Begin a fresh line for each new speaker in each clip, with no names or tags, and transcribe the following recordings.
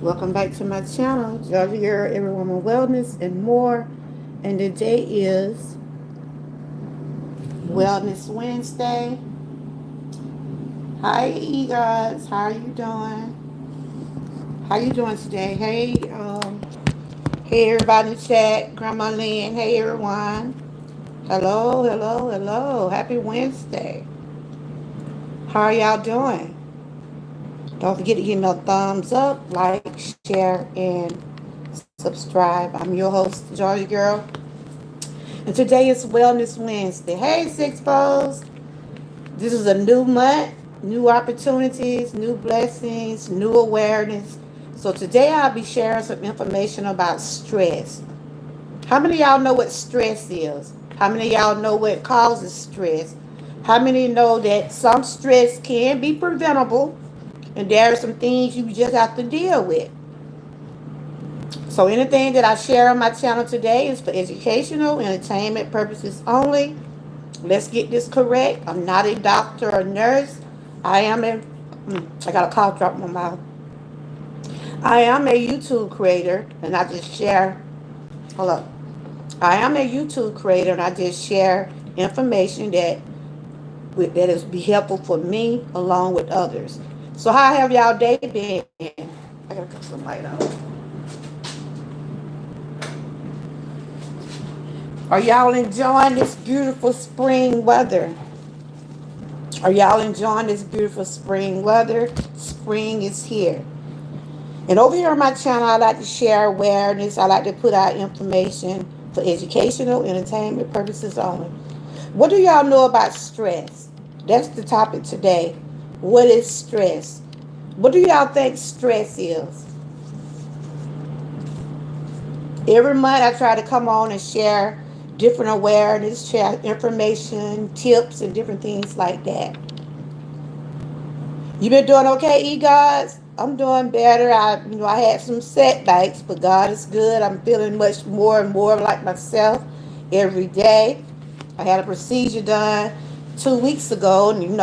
Welcome back to my channel, Georgia Girl, Every Woman Wellness and more. And today is Wellness Wednesday. Hi, you guys. How are you doing? How you doing today? Hey, everybody in the chat. Grandma Lynn. Hey, everyone. Hello, hello, hello. Happy Wednesday. How are y'all doing? Don't forget to give me a thumbs up, like, share, and subscribe. I'm your host, Georgia Girl. And today is Wellness Wednesday. Hey, Six Bowls. This is a new month, new opportunities, new blessings, new awareness. So today I'll be sharing some information about stress. How many of y'all know what stress is? How many of y'all know what causes stress? How many know that some stress can be preventable and there are some things you just have to deal with? So anything that I share on my channel today is for educational, entertainment purposes only. Let's get this correct. I'm not a doctor or nurse. I am a, I got a cough drop in my mouth. I am a YouTube creator and I just share, hold up. I am a YouTube creator and I just share information that is be helpful for me along with others. So how have y'all day been? I gotta cut some light out. Are y'all enjoying this beautiful spring weather? Are y'all enjoying this beautiful spring weather? Spring is here. And over here on my channel, I like to share awareness. I like to put out information for educational, entertainment purposes only. What do y'all know about stress? That's the topic today. What is stress? What do y'all think stress is? Every month I try to come on and share different awareness, share information, tips, and different things like that. You been doing okay, guys? I'm doing better. I had some setbacks, but God is good. I'm feeling much more and more like myself every day. I had a procedure done 2 weeks ago, and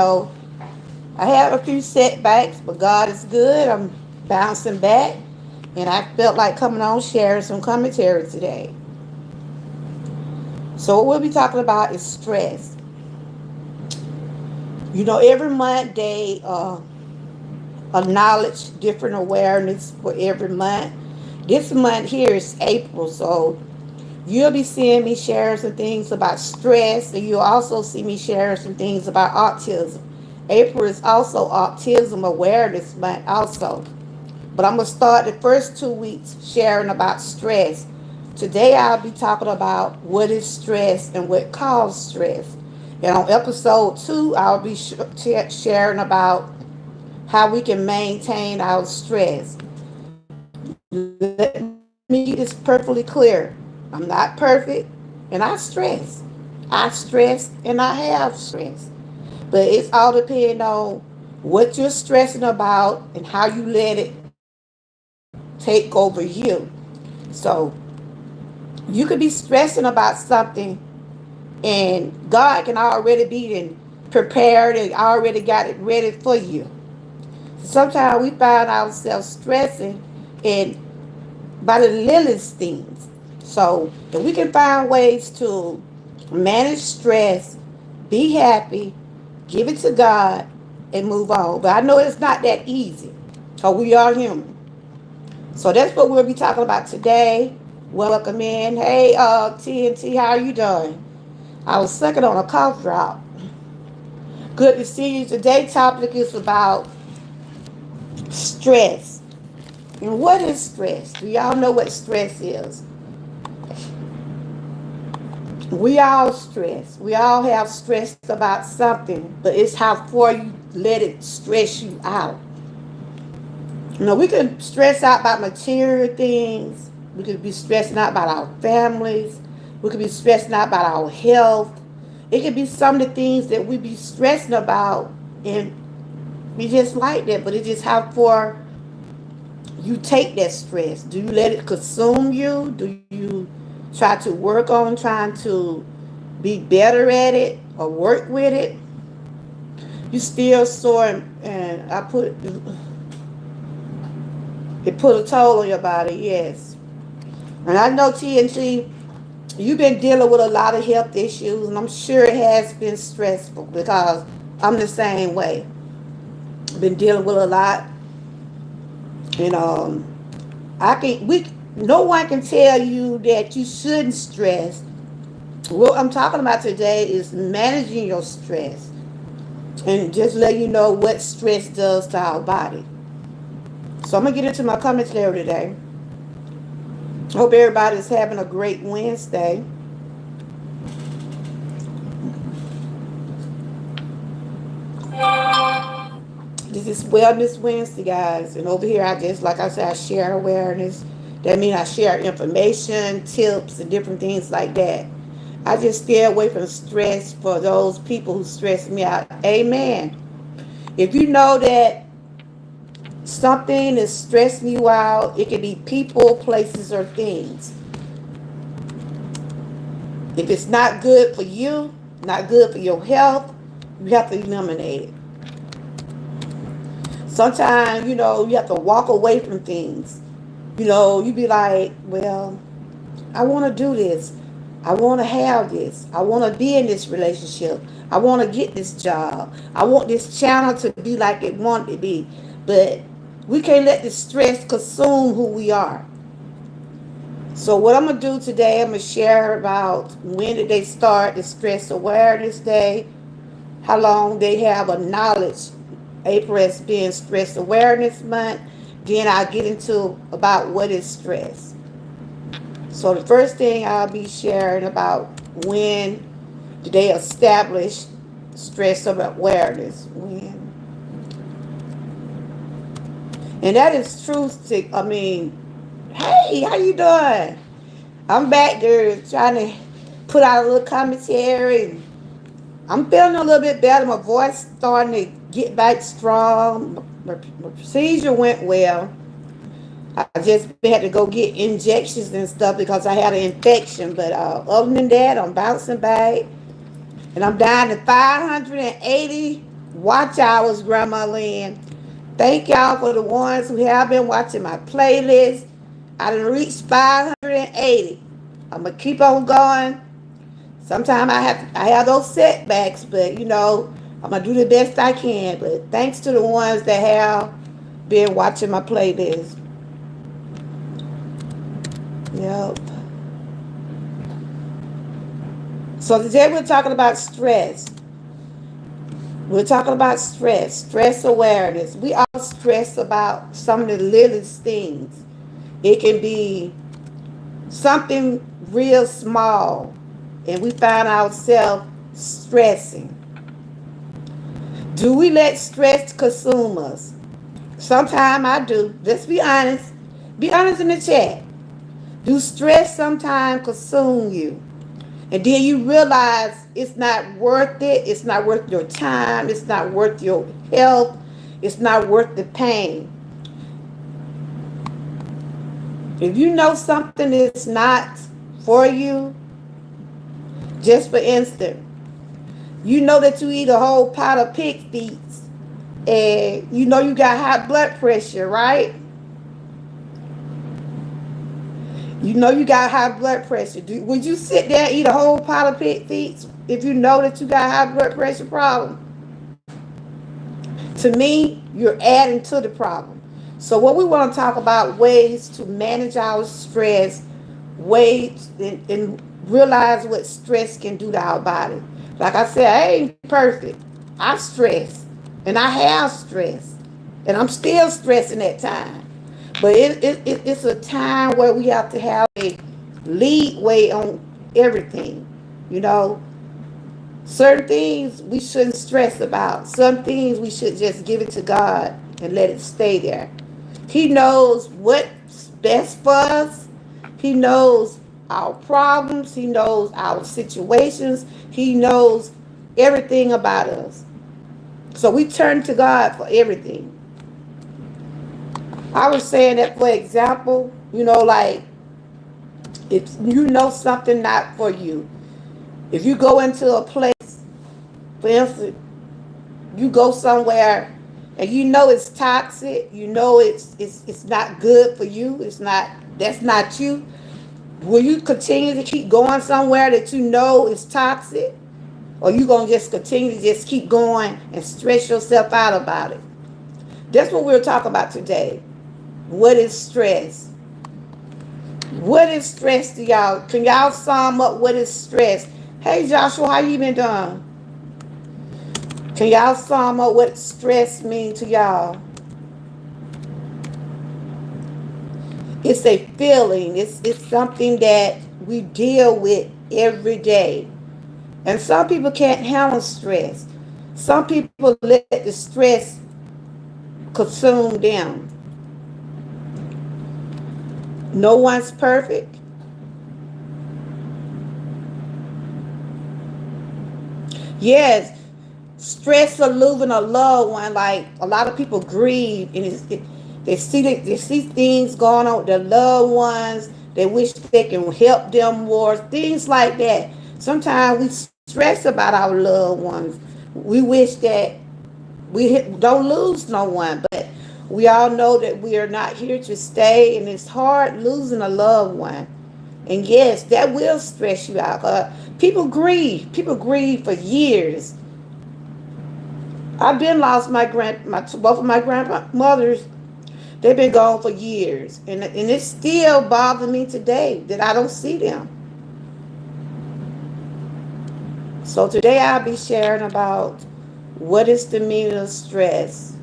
I had a few setbacks, but God is good. I'm bouncing back, and I felt like coming on sharing some commentary today. So what we'll be talking about is stress. Every month they acknowledge different awareness for every month. This month here is April, so you'll be seeing me share some things about stress, and you'll also see me share some things about autism. April is also Autism Awareness Month also. But I'm going to start the first 2 weeks sharing about stress. Today I'll be talking about what is stress and what causes stress. And on episode 2, I'll be sharing about how we can maintain our stress. Let me get this perfectly clear. I'm not perfect, and I stress. I stress, and I have stress. But it's all depending on what you're stressing about and how you let it take over you. So you could be stressing about something, and God can already be prepared and already got it ready for you. Sometimes we find ourselves stressing and by the littlest things. So if we can find ways to manage stress, be happy, give it to God, and move on. But I know it's not that easy because we are human. So that's what we'll be talking about today. Welcome in. Hey, TNT, how are you doing? I was sucking on a cough drop. Good to see you. Today's topic is about stress. And what is stress? Do y'all know what stress is? We all stress. We all have stressed about something, but it's how far you let it stress you out. We can stress out about material things. We could be stressing out about our families. We could be stressing out about our health. It could be some of the things that we be stressing about, and we just like that. But it's just how far you take that stress. Do you let it consume you? Do you try to work on trying to be better at it or work with it? You still sore, and I put It put a toll on your body, yes. And I know TNT, you've been dealing with a lot of health issues, and I'm sure it has been stressful because I'm the same way. Been dealing with a lot, and I can we no one can tell you that you shouldn't stress. What I'm talking about today is managing your stress, and just let you know what stress does to our body. So I'm gonna get into my commentary today. Hope everybody's having a great Wednesday. This is Wellness Wednesday, guys. And over here, I just, like I said, I share awareness. That means I share information, tips, and different things like that. I just stay away from stress for those people who stress me out. Amen. If you know that something is stressing you out, it can be people, places, or things. If it's not good for you, not good for your health, you have to eliminate it. Sometimes, you have to walk away from things. You be like, well, I want to do this. I want to have this. I want to be in this relationship. I want to get this job. I want this channel to be like it wanted to be. But we can't let the stress consume who we are. So what I'm going to do today, I'm going to share about when did they start the Stress Awareness Day, how long they have a knowledge. April has been Stress Awareness Month. Then I'll get into about what is stress. So the first thing I'll be sharing about when did they establish stress awareness. When. And that is truth. Hey, how you doing? I'm back there trying to put out a little commentary. I'm feeling a little bit better. My voice starting to get back strong. My procedure went well. I just had to go get injections and stuff because I had an infection. But other than that, I'm bouncing back. And I'm down to 580 watch hours, Grandma Lynn. Thank y'all for the ones who have been watching my playlist. I done reached 580. I'm going to keep on going. Sometimes I have those setbacks, but I'm going to do the best I can. But thanks to the ones that have been watching my playlist. Yep. So today we're talking about stress. We're talking about stress awareness. We all stress about some of the littlest things. It can be something real small, and we find ourselves stressing. Do we let stress consume us? Sometimes I do. Let's be honest. Be honest in the chat. Do stress sometimes consume you? And then you realize it's not worth it. It's not worth your time. It's not worth your health. It's not worth the pain. If you know something is not for you, just for instance, you know that you eat a whole pot of pig feet and you know you got high blood pressure, right? You know you got high blood pressure. Would you sit there and eat a whole pot of pig feet if you know that you got high blood pressure problem? To me, you're adding to the problem. So what we want to talk about ways to manage our stress, ways and realize what stress can do to our body. Like I said, I ain't perfect. I stress. And I have stress. And I'm still stressing at times. But it's a time where we have to have a lead way on everything. Certain things we shouldn't stress about. Some things we should just give it to God and let it stay there. He knows what's best for us. He knows our problems. He knows our situations. He knows everything about us. So we turn to God for everything. I was saying that, for example, like if you know something not for you, if you go into a place, for instance, you go somewhere and you know it's toxic, you know it's not good for you, it's not, that's not you, will you continue to keep going somewhere that you know is toxic? Or you gonna just continue to just keep going and stress yourself out about it? That's what we're talking about today. What is stress? What is stress to y'all? Can y'all sum up what is stress? Hey Joshua, how you been doing? Can y'all sum up what stress mean to y'all? It's a feeling. It's something that we deal with every day. And some people can't handle stress. Some people let the stress consume them. No one's perfect. Yes, stress of losing a loved one. Like a lot of people grieve, and they see things going on with their loved ones. They wish they can help them more. Things like that. Sometimes we stress about our loved ones. We wish that we don't lose no one, but we all know that we are not here to stay, and it's hard losing a loved one. And yes, that will stress you out. People grieve. People grieve for years. I've been lost both of my grandmothers. They've been gone for years, and it still bothers me today that I don't see them. So today I'll be sharing about what is the meaning of stress.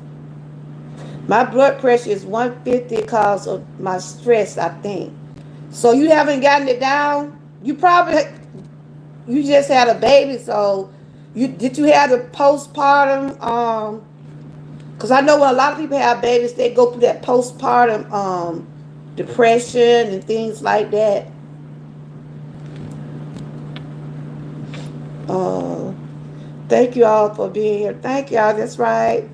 My blood pressure is 150 because of my stress, I think. So you haven't gotten it down? You just had a baby, so you have the postpartum because I know when a lot of people have babies, they go through that postpartum depression and things like that. Uh, Thank you all for being here. Thank y'all. That's right.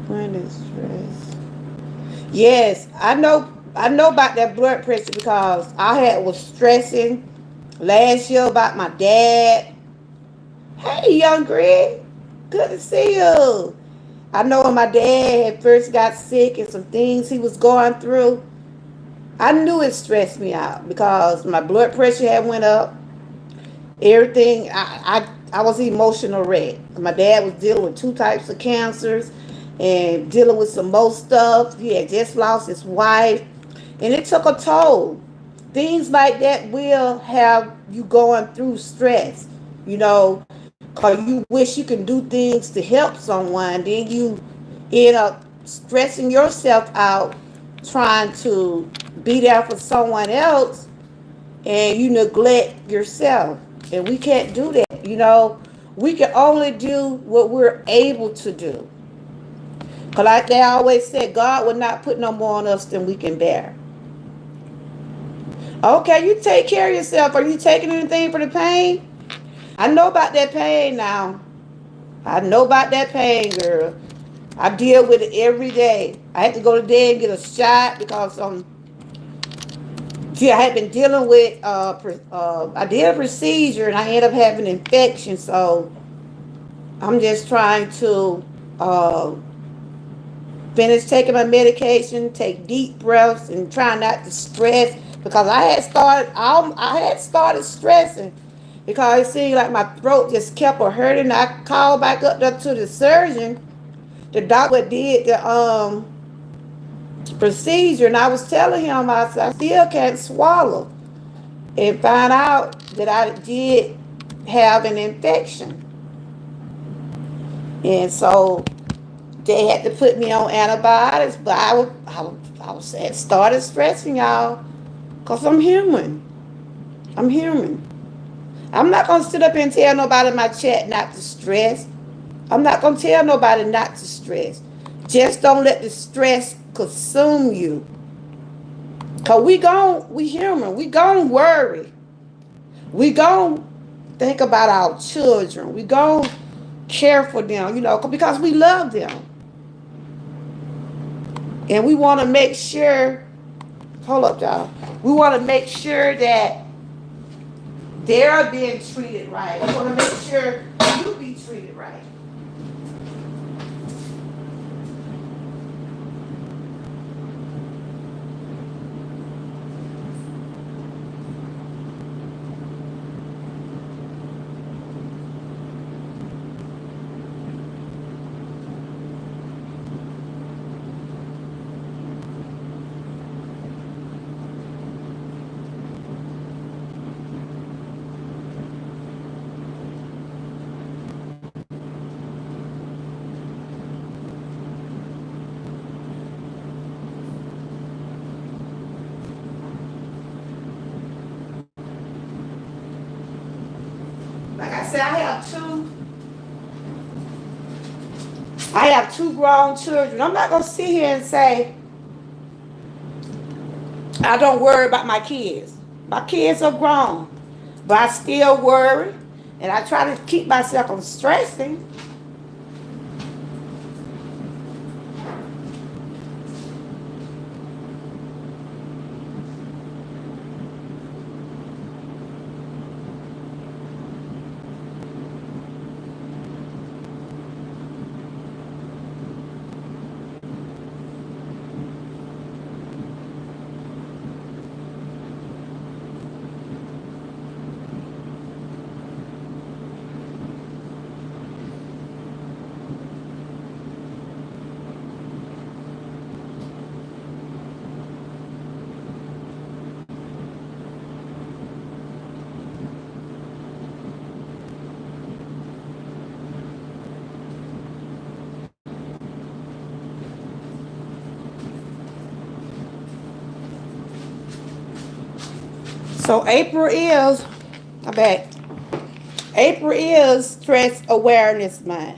When is stress? Yes, I know. I know about that blood pressure because was stressing last year about my dad. Hey, young Greg, good to see you. I know when my dad had first got sick and some things he was going through, I knew it stressed me out because my blood pressure had went up. Everything, I was emotional wreck. My dad was dealing with two types of cancers and dealing with some more stuff. He had just lost his wife, and it took a toll. Things like that will have you going through stress, you know, because you wish you can do things to help someone. Then you end up stressing yourself out trying to be there for someone else, and you neglect yourself. And we can't do that, you know. We can only do what we're able to do. Because like they always said, God will not put no more on us than we can bear. Okay, you take care of yourself. Are you taking anything for the pain? I know about that pain now. I know about that pain, girl. I deal with it every day. I had to go today and get a shot because see, I had been dealing with I did a procedure and I ended up having an infection. So I'm just trying to uh, finish taking my medication, take deep breaths, and try not to stress because I had started stressing because it seemed like my throat just kept hurting. I called back up there to the surgeon, the doctor did the procedure, and I was telling him I said I still can't swallow, and find out that I did have an infection, and so they had to put me on antibiotics. But I had started stressing y'all, cause I'm human. I'm human. I'm not gonna sit up and tell nobody in my chat not to stress. I'm not gonna tell nobody not to stress. Just don't let the stress consume you. Cause we human. We gon' worry. We gon' think about our children. We gon' care for them, you know, because we love them. And we want to make sure, hold up, y'all. We want to make sure that they're being treated right. We want to make sure you be treated right. said, I have two grown children. I'm not gonna sit here and say I don't worry about my kids. My kids are grown, but I still worry, and I try to keep myself from stressing. So I bet April is Stress Awareness Month.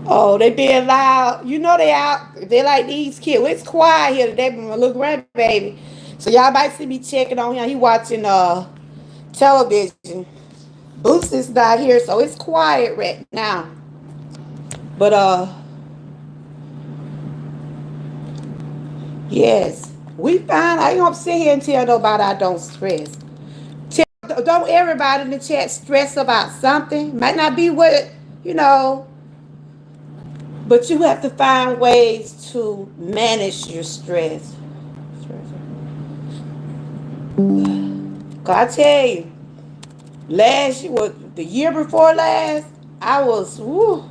Oh, they being loud. You know they out. They like these kids. It's quiet here today, but my little grandbaby. So y'all might see me checking on him. He watching television. Boost is not here, so it's quiet right now. But yes, we fine. I ain't gonna sit here and tell nobody I don't stress. Don't everybody in the chat stress about something. Might not be what you know, but you have to find ways to manage your stress. Cause I tell you, last year, the year before last, I was, woo,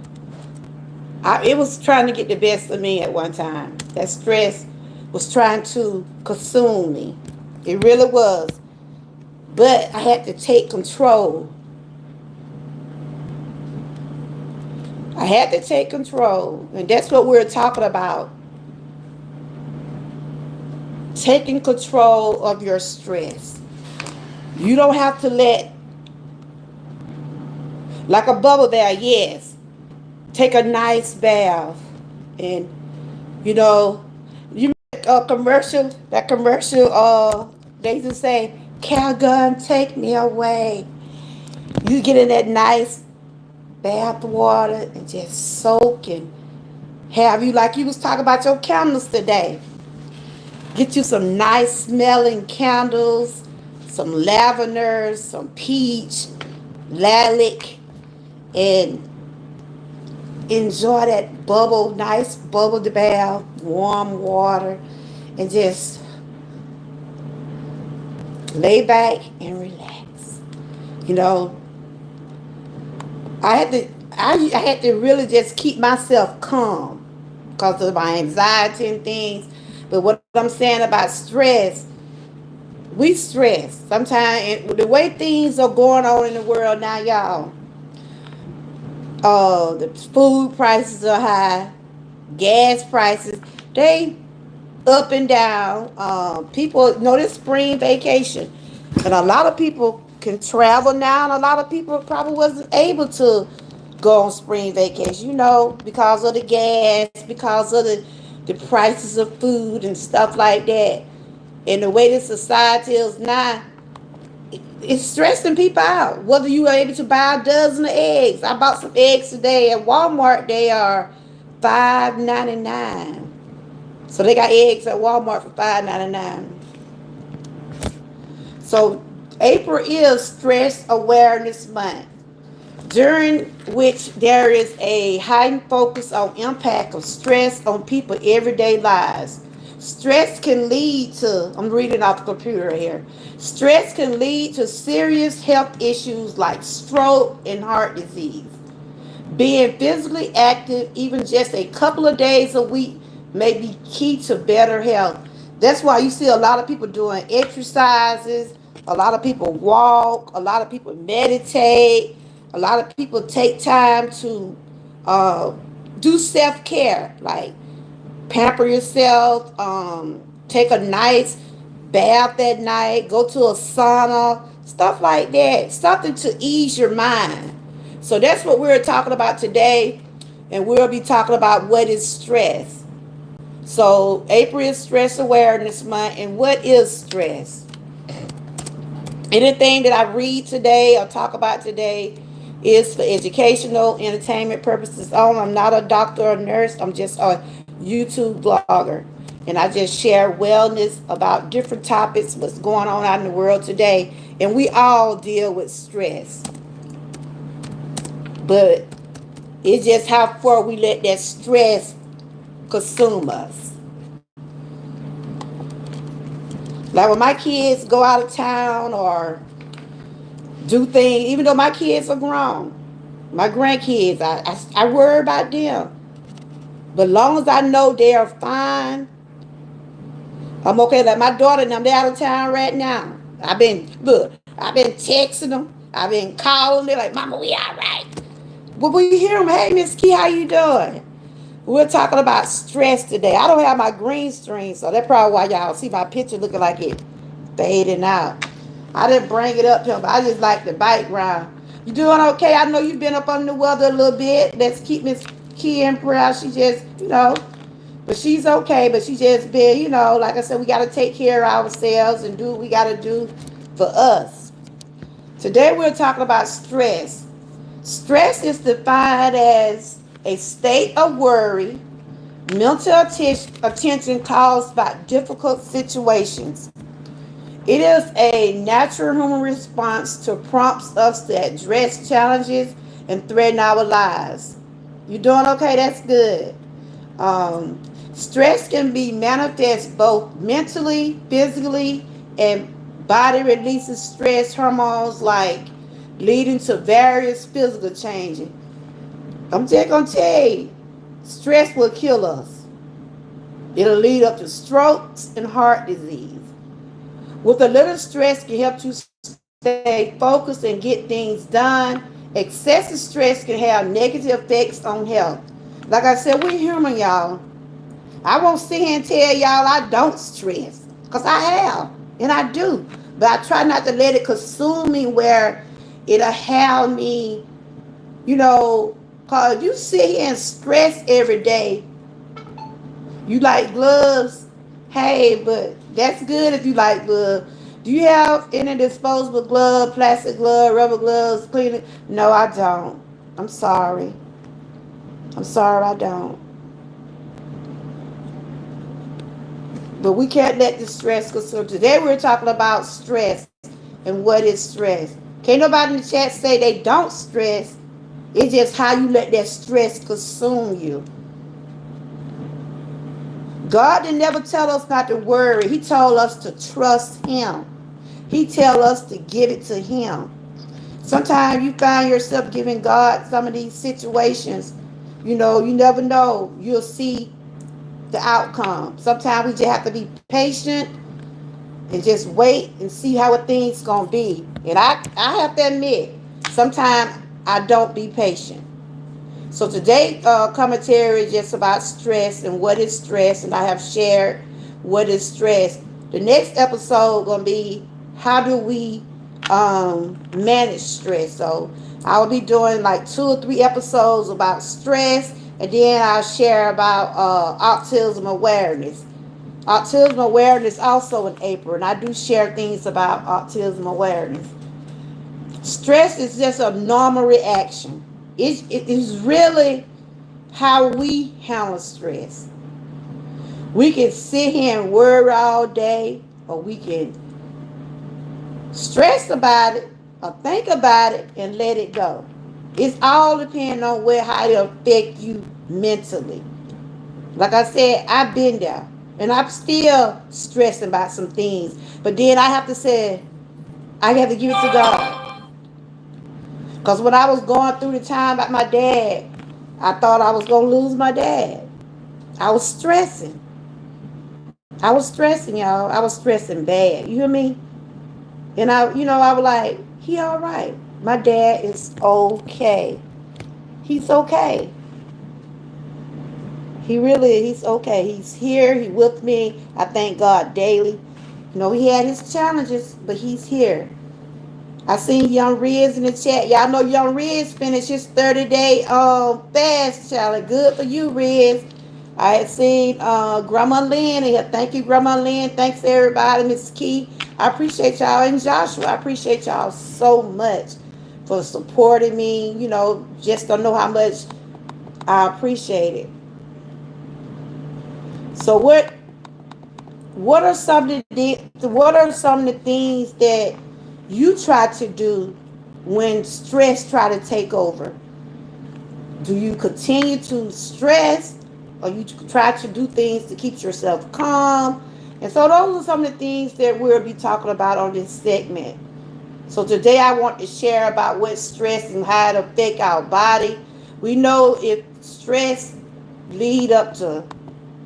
it was trying to get the best of me at one time. That stress was trying to consume me. It really was. But I had to take control. I had to take control. And that's what we're talking about. Taking control of your stress. You don't have to let, like a bubble bath, yes. Take a nice bath. And, you know, you make a commercial, they used to say, Calgon, take me away. You get in that nice bath water and just soak and have you, like you was talking about your candles today. Get you some nice smelling candles, some lavender, some peach, lilac, and enjoy that nice bubble bath, warm water, and just lay back and relax. You know, I had to really just keep myself calm because of my anxiety and things. But what I'm saying about stress, we stress sometimes. The way things are going on in the world now, y'all. The food prices are high, gas prices they up and down. People know this spring vacation, and a lot of people can travel now, and a lot of people probably wasn't able to go on spring vacation. You know, because of the gas, because of the prices of food and stuff like that, and the way the society is now. It's stressing people out. Whether you are able to buy a dozen of eggs, I bought some eggs today at Walmart. They are $5.99. So they got eggs at Walmart for $5.99. So April is Stress Awareness Month, during which there is a heightened focus on impact of stress on people's everyday lives. Stress can lead to, I'm reading off the computer here. Stress can lead to serious health issues like stroke and heart disease. Being physically active, even just a couple of days a week, may be key to better health. That's why you see a lot of people doing exercises, a lot of people walk, a lot of people meditate, a lot of people take time to uh, do self care, like pamper yourself, take a nice bath at night, go to a sauna, Stuff like that. Something to ease your mind. So that's what we're talking about today. And we'll be talking about what is stress. So April is Stress Awareness Month. And what is stress? Anything that I read today or talk about today is for educational, entertainment purposes only. I'm not a doctor or nurse. I'm just a YouTube blogger. And I just share wellness about different topics, what's going on out in the world today. And we all deal with stress. But it's just how far we let that stress consume us. Like when my kids go out of town or do things, even though my kids are grown, my grandkids, I worry about them. But long as I know they are fine, I'm okay. Like my daughter and them, they out of town right now. I've been texting them. I've been calling. They're like, Mama, we all right. But we hear them, hey, Miss Key, how you doing? We're talking about stress today. I don't have my green screen, so that's probably why y'all see my picture looking like it fading out. I didn't bring it up to him, but I just like the background. You doing okay? I know you've been up under the weather a little bit. Let's keep Miss Key in prayer. She just, but she's okay. But she just been, like I said, we got to take care of ourselves and do what we got to do for us. Today we're talking about stress. Stress is defined as a state of worry, mental attention caused by difficult situations. It is a natural human response to prompts us to address challenges and threaten our lives. You doing okay? That's good. Stress can be manifest both mentally, physically, and body releases stress hormones like leading to various physical changes. I'm just gonna tell you, stress will kill us. It'll lead up to strokes and heart disease. With a little stress can help you stay focused and get things done. Excessive stress can have negative effects on health. Like I said, we're human, y'all. I won't sit here and tell y'all I don't stress, because I have, and I do. But I try not to let it consume me where it'll have me, because if you sit here and stress every day, you like gloves. Hey, but that's good if you like gloves. Do you have any disposable glove, plastic glove, rubber gloves, cleaning? No, I don't. I'm sorry. I don't. But we can't let the stress go. So today we're talking about stress and what is stress. Can't nobody in the chat say they don't stress. It's just how you let that stress consume you. God didn't never tell us not to worry. He told us to trust him. He tell us to give it to him. Sometimes you find yourself giving God some of these situations. You never know. You'll see the outcome. Sometimes we just have to be patient and just wait and see how things gonna be. And I have to admit, sometimes I don't be patient. So today's commentary is just about stress and what is stress, and I have shared what is stress. The next episode gonna be how do we manage stress. So I'll be doing like 2 or 3 episodes about stress, and then I'll share about autism awareness. Autism awareness also in April, and I do share things about autism awareness. Stress is just a normal reaction. It is really how we handle stress. We can sit here and worry all day, or we can stress about it or think about it and let it go. It's all depending on how it affect you mentally. Like I said, I've been there, and I'm still stressing about some things. But then I have to say, I have to give it to God. Because when I was going through the time about my dad, I thought I was going to lose my dad. I was stressing. Y'all. I was stressing bad. You hear me? And I was like, he all right. My dad is okay. He's okay. He's okay. He's here. He with me. I thank God daily. He had his challenges, but he's here. I seen Young Riz in the chat. Y'all know Young Riz finished his 30-day fast challenge. Good for you, Riz. I had seen Grandma Lynn in here. Thank you, Grandma Lynn. Thanks everybody, Miss Key. I appreciate y'all, and Joshua. I appreciate y'all so much for supporting me. You know, just don't know how much I appreciate it. So what are some of the things that you try to do when stress try to take over? Do you continue to stress, or you try to do things to keep yourself calm? And so those are some of the things that we'll be talking about on this segment. So today I want to share about what stress and how it affect our body. We know if stress lead up to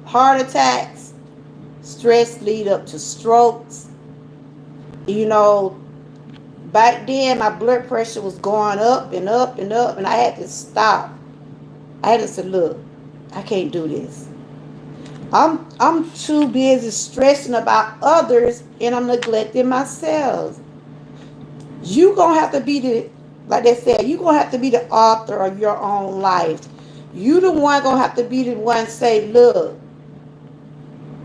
heart attacks, stress lead up to strokes. You know, back then my blood pressure was going up and up and up, and I had to stop. I had to say, look, I can't do this. I'm too busy stressing about others, and I'm neglecting myself. You gonna have to be the, like they said, you gonna have to be the author of your own life. You the one gonna have to be the one say, look,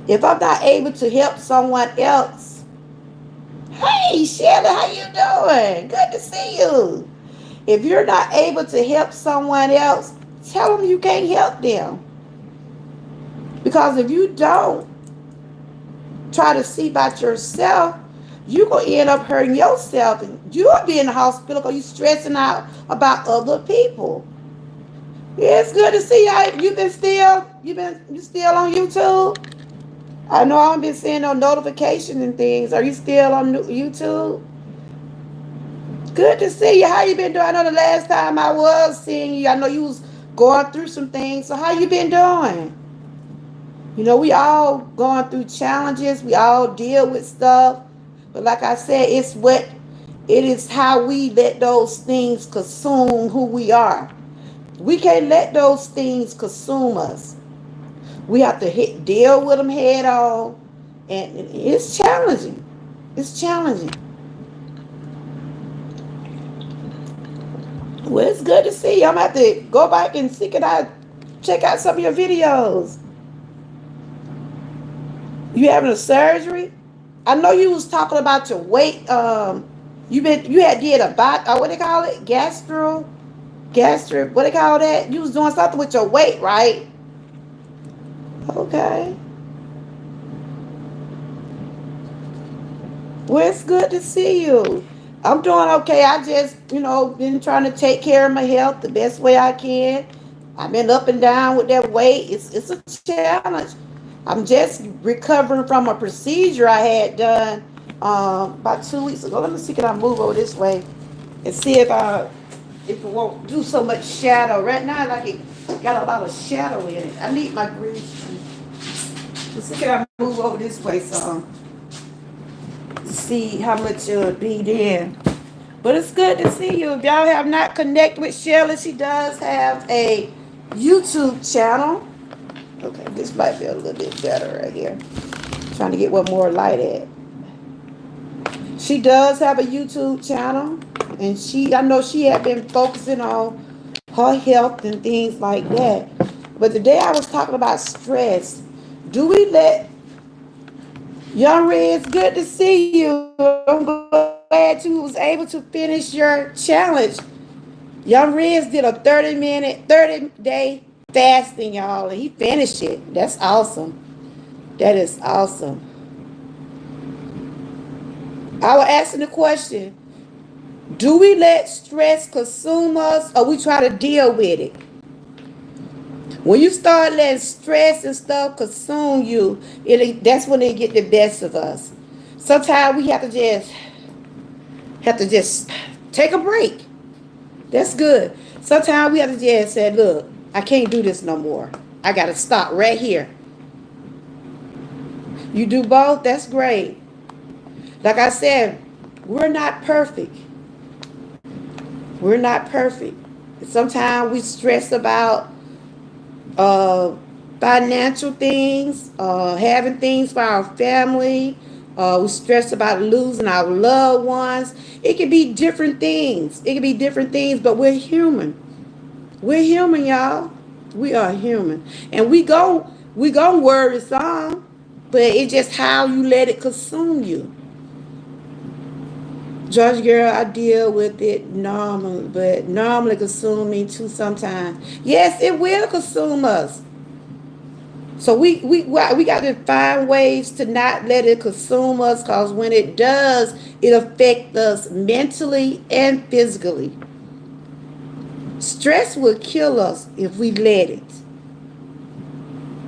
if I'm not able to help someone else, hey Shelly, how you doing? Good to see you. If you're not able to help someone else, tell them you can't help them. Because if you don't try to see about yourself, you're going to end up hurting yourself. And you'll be in the hospital because you're stressing out about other people. Yeah, it's good to see you still on YouTube? I know I've been seeing no notifications and things. Are you still on YouTube? Good to see you. How you been doing? I know the last time I was seeing you, I know you was going through some things. So how you been doing? You know, we all going through challenges. We all deal with stuff. But like I said, it is how we let those things consume who we are. We can't let those things consume us. We have to deal with them head on. And it's challenging. It's challenging. Well, it's good to see you. I'm going to have to go back and check out some of your videos. You having a surgery? I know you was talking about your weight. You had did a what they call it? Gastric, what they call that? You was doing something with your weight, right? Okay. Well, it's good to see you. I'm doing okay. I just, been trying to take care of my health the best way I can. I've been up and down with that weight. It's a challenge. I'm just recovering from a procedure I had done about 2 weeks ago. Let me see, can I move over this way and see if it won't do so much shadow. Right now, like it got a lot of shadow in it. I need my green screen. Let's see, can I move over this way some to see how much it'll be then. But it's good to see you. If y'all have not connected with Shelly, she does have a YouTube channel. Okay, this might be a little bit better right here. Trying to get one more light at. She does have a YouTube channel, and I know she had been focusing on her health and things like that. But today I was talking about stress. Do we let Young Red, it's good to see you. I'm glad you was able to finish your challenge. Young Riz did a 30-day fasting, y'all, and he finished it. That's awesome. That is awesome. I was asking the question, do we let stress consume us, or we try to deal with it? When you start letting stress and stuff consume you, that's when they get the best of us. Sometimes we have to just take a break. That's good. Sometimes we have to just say, look, I can't do this no more. I got to stop right here. You do both, that's great. Like I said, we're not perfect. We're not perfect. Sometimes we stress about financial things, having things for our family, We stress about losing our loved ones. It could be different things. It could be different things, but we're human. We're human, y'all. We are human. And we gon' worry some, but it's just how you let it consume you. Judge girl, I deal with it normally, but normally consume me too sometimes. Yes, it will consume us. So we got to find ways to not let it consume us, because when it does, it affects us mentally and physically. Stress will kill us if we let it.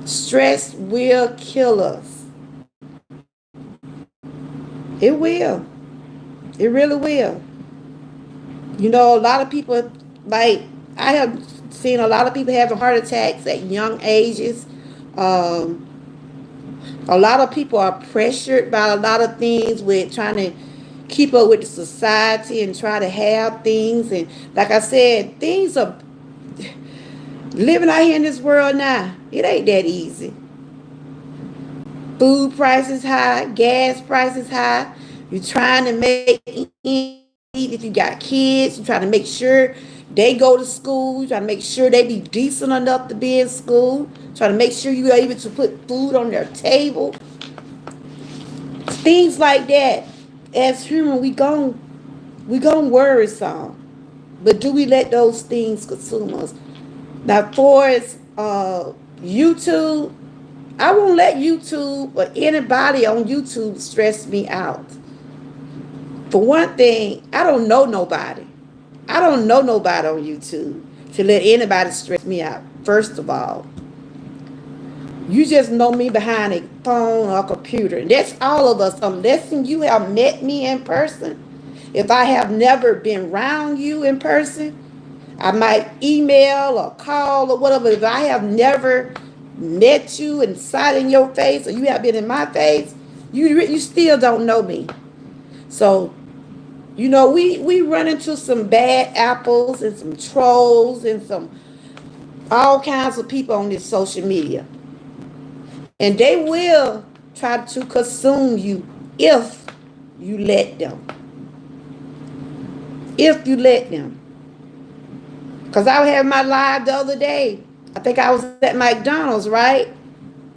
Stress will kill us. It will. It really will. A lot of people, like, I have seen a lot of people having heart attacks at young ages. Um, a lot of people are pressured by a lot of things with trying to keep up with the society and try to have things. And like I said, things are living out here in this world now. It ain't that easy. Food prices high, gas prices high. You're trying to make ends meet. If you got kids, you're trying to make sure they go to school. You're trying to make sure they be decent enough to be in school. Trying to make sure you're able to put food on their table. Things like that. As human, we gon' worry some. But do we let those things consume us? Now, for as YouTube, I won't let YouTube or anybody on YouTube stress me out. For one thing, I don't know nobody. I don't know nobody on YouTube to let anybody stress me out. First of all, you just know me behind a phone or a computer. And that's all of us. Unless you have met me in person. If I have never been around you in person, I might email or call or whatever. If I have never met you and sat in your face, or you have been in my face, you still don't know me. So, we run into some bad apples and some trolls and some all kinds of people on this social media. And they will try to consume you if you let them. If you let them. Because I had my live the other day. I think I was at McDonald's, right?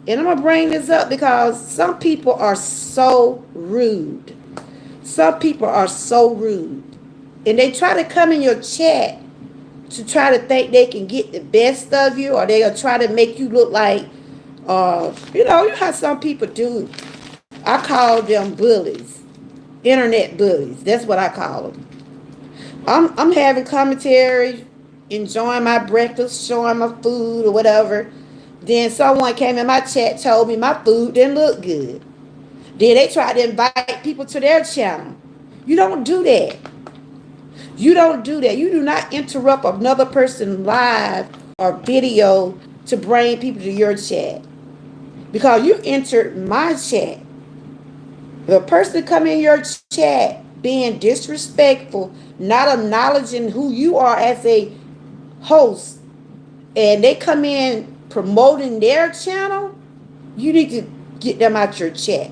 And I'm going to bring this up because some people are so rude. Some people are so rude. And they try to come in your chat to try to think they can get the best of you, or they'll try to make you look like, you know how some people do. I call them bullies. Internet bullies. That's what I call them. I'm having commentary, enjoying my breakfast, showing my food or whatever. Then someone came in my chat, told me my food didn't look good. Then they tried to invite people to their channel. You don't do that. You don't do that. You do not interrupt another person's live or video to bring people to your chat. Because you entered my chat. The person come in your chat being disrespectful, not acknowledging who you are as a host, and they come in promoting their channel, you need to get them out your chat.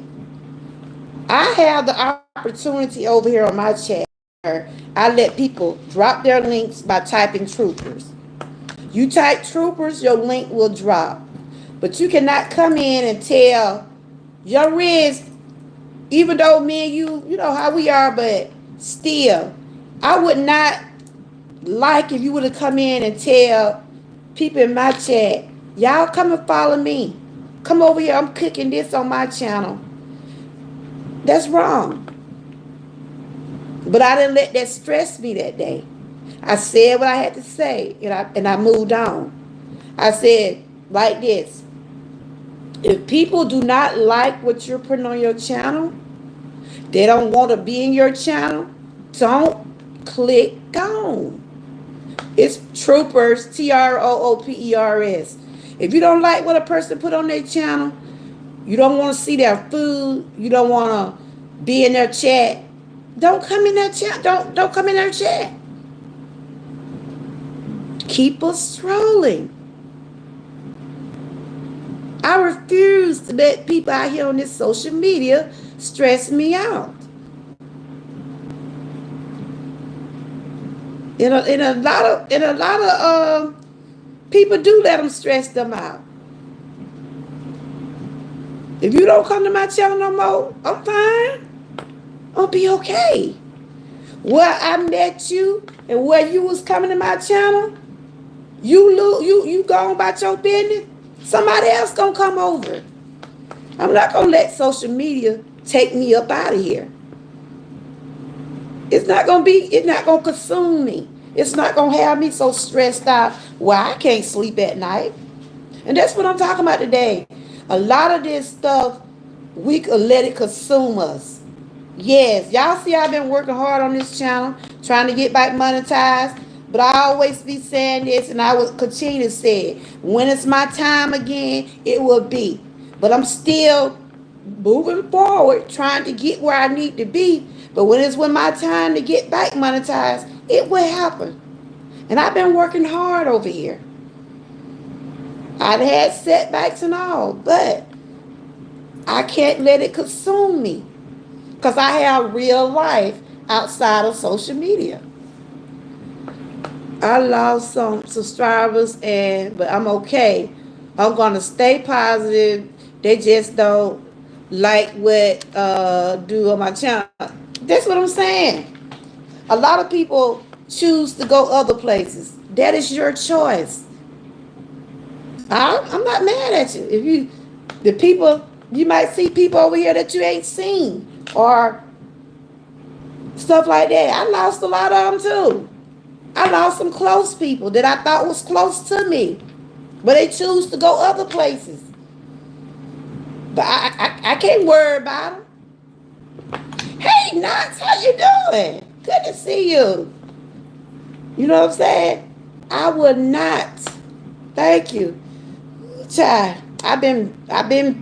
I have the opportunity over here on my chat. I let people drop their links by typing troopers. You type troopers, your link will drop. But you cannot come in and tell your Riz, even though me and you know how we are, but still, I would not like if you would have come in and tell people in my chat, y'all come and follow me. Come over here, I'm cooking this on my channel. That's wrong. But I didn't let that stress me that day. I said what I had to say, and I moved on. I said like this. If people do not like what you're putting on your channel, they don't want to be in your channel, don't click on. It's troopers, TROOPERS. If you don't like what a person put on their channel, you don't want to see their food, you don't want to be in their chat, don't come in their chat. Don't come in their chat. Keep us trolling. I refuse to let people out here on this social media stress me out. And a lot of people do let them stress them out. If you don't come to my channel no more, I'm fine. I'll be okay. Where I met you and where you was coming to my channel, you go about your business. Somebody else gonna come over. I'm not gonna let social media take me up out of here. It's not gonna consume me. It's not gonna have me so stressed out where I can't sleep at night. And that's what I'm talking about today. A lot of this stuff, we could let it consume us. Yes, y'all see I've been working hard on this channel, trying to get back monetized. But I always be saying this, and I will continue to say it. When it's my time again, it will be. But I'm still moving forward, trying to get where I need to be. But when my time to get back monetized, it will happen. And I've been working hard over here. I've had setbacks and all, but I can't let it consume me because I have real life outside of social media. I lost some subscribers, but I'm okay. I'm gonna stay positive. They just don't like what do on my channel. That's what I'm saying. A lot of people choose to go other places. That is your choice. I'm not mad at you. You might see people over here that you ain't seen or stuff like that. I lost a lot of them too. I lost some close people that I thought was close to me, but they choose to go other places. But I can't worry about them. Hey, Knox, how you doing? Good to see you. You know what I'm saying? I would not. Thank you. Child, I've been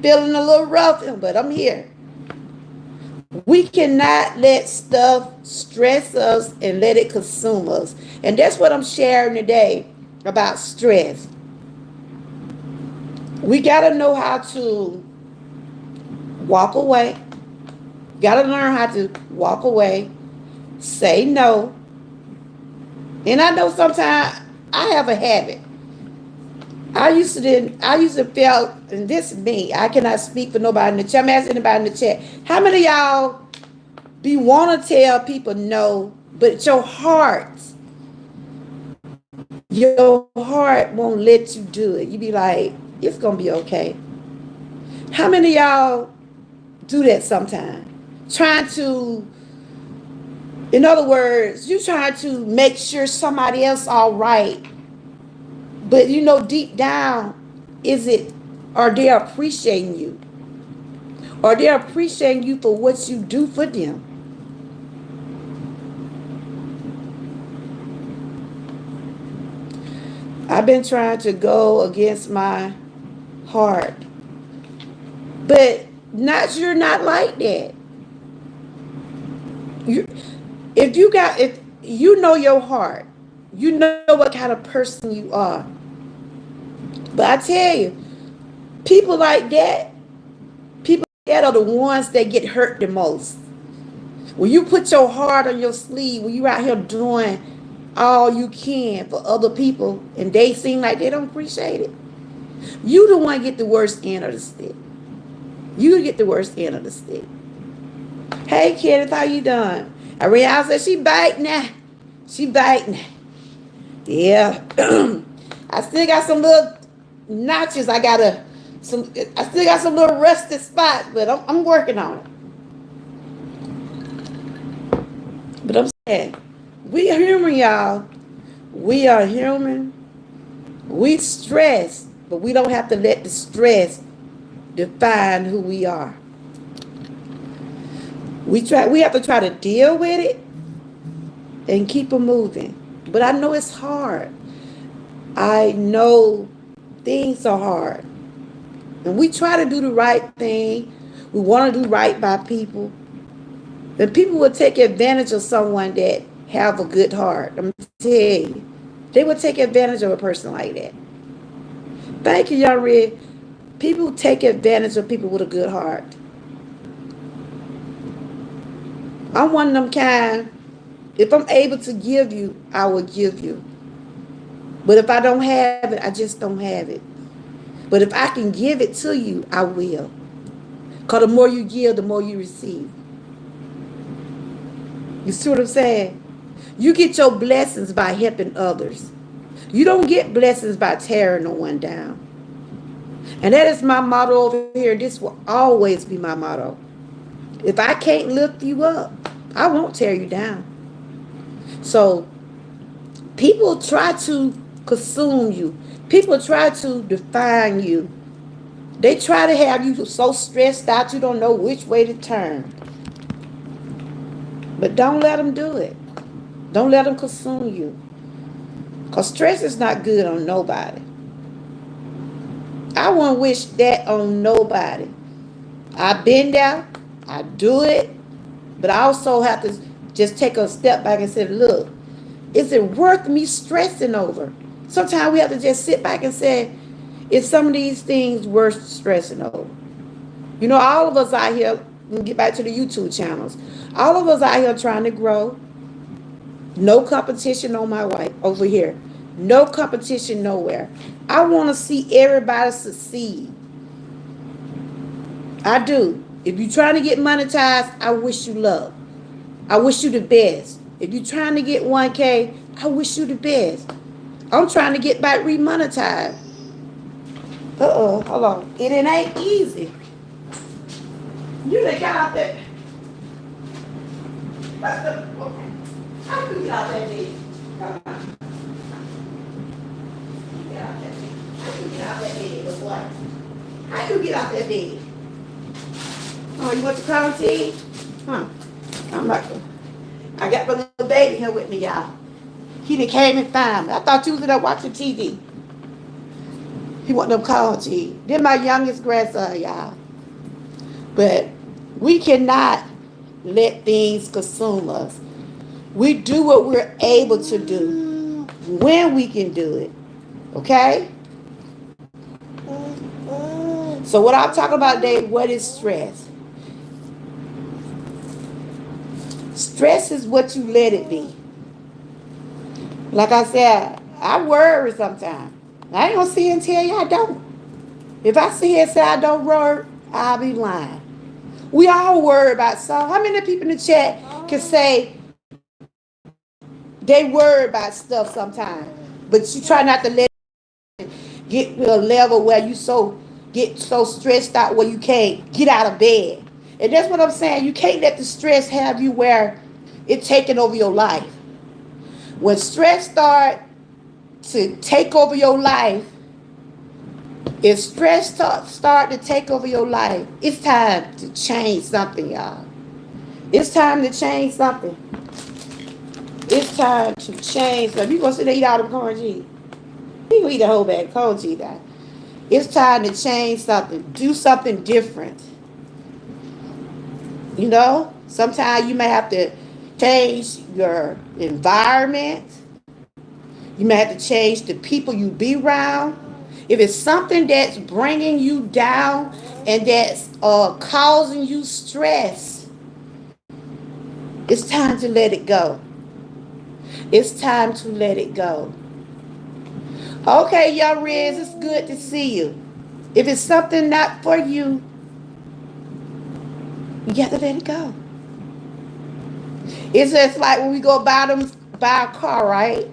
feeling a little rough, but I'm here. We cannot let stuff stress us and let it consume us. And that's what I'm sharing today about stress. We got to know how to walk away. Got to learn how to walk away, say no. And I know sometimes I have a habit. I used to feel, and this is me, I cannot speak for nobody in the chat. I'm asking anybody in the chat. How many of y'all want to tell people no, but your heart won't let you do it? You be like, it's going to be okay. How many of y'all do that sometimes? Trying to, in other words, you trying to make sure somebody else all right. But you know deep down, are they appreciating you? Are they appreciating you for what you do for them? I've been trying to go against my heart. But you're not like that. If you know your heart, you know what kind of person you are. But I tell you, people like that are the ones that get hurt the most. When you put your heart on your sleeve, when you out here doing all you can for other people and they seem like they don't appreciate it, you the one get the worst end of the stick. You get the worst end of the stick. Hey, Kenneth, how you doing? Ariana said she biting now. She biting. Yeah. I still got some little notches. I still got some little rusted spots, but I'm working on it. But I'm saying, we are human, y'all. We are human. We stress, but we don't have to let the stress define who we are. We have to try to deal with it and keep it moving. But I know it's hard. I know things are hard. And we try to do the right thing. We want to do right by people. And people will take advantage of someone that have a good heart. I'm tell you. They will take advantage of a person like that. Thank you, y'all. People take advantage of people with a good heart. I'm one of them kind, if I'm able to give you, I will give you. But if I don't have it, I just don't have it. But if I can give it to you, I will. Because the more you give, the more you receive. You see what I'm saying? You get your blessings by helping others. You don't get blessings by tearing no one down. And that is my motto over here. This will always be my motto. If I can't lift you up, I won't tear you down. So people try to consume you. People try to define you. They try to have you so stressed out you don't know which way to turn. But don't let them do it. Don't let them consume you. Because stress is not good on nobody. I wouldn't wish that on nobody. I've been there. I do it. But I also have to just take a step back and say, look, is it worth me stressing over? Sometimes we have to just sit back and say, is some of these things worth stressing over? You know, all of us out here, we get back to the YouTube channels. All of us out here trying to grow. No competition on my way over here. No competition nowhere. I want to see everybody succeed. I do. If you're trying to get monetized, I wish you luck. I wish you the best. If you're trying to get 1K, I wish you the best. I'm trying to get back remonetized. Hold on. It ain't easy. You done got out there. How do you get out that bed? Come on. Get out that bed. How you get out that bed with what? How you get out that bed? Oh, you want to come tea? Huh. I'm not going. I got my little baby here with me, y'all. He done came and found me. I thought you was in there watching TV. He want them cold tea. Then my youngest grandson, y'all. But we cannot let things consume us. We do what we're able to do when we can do it. Okay? So what I'm talking about today, what is stress? Stress is what you let it be. Like I said, I worry sometimes. I ain't gonna sit here and tell you I don't. If I sit here and say I don't worry, I'll be lying. We all worry about something. How many people in the chat can say they worry about stuff sometimes, but you try not to let it get to a level where you get so stressed out where you can't get out of bed. And that's what I'm saying. You can't let the stress have you where it's taking over your life. When stress start to take over your life, if stress start to take over your life, it's time to change something, y'all. It's time to change something. It's time to change something. You gonna sit there and eat all the corn cheese? You gonna eat the whole bag of corn cheese now. It's time to change something. Do something different. You know, sometimes you may have to change your environment. You may have to change the people you be around. If it's something that's bringing you down and that's causing you stress, it's time to let it go. It's time to let it go. Okay, young Riz, it's good to see you. If it's something not for you, you got to let it go. It's just like when we go buy a car, right?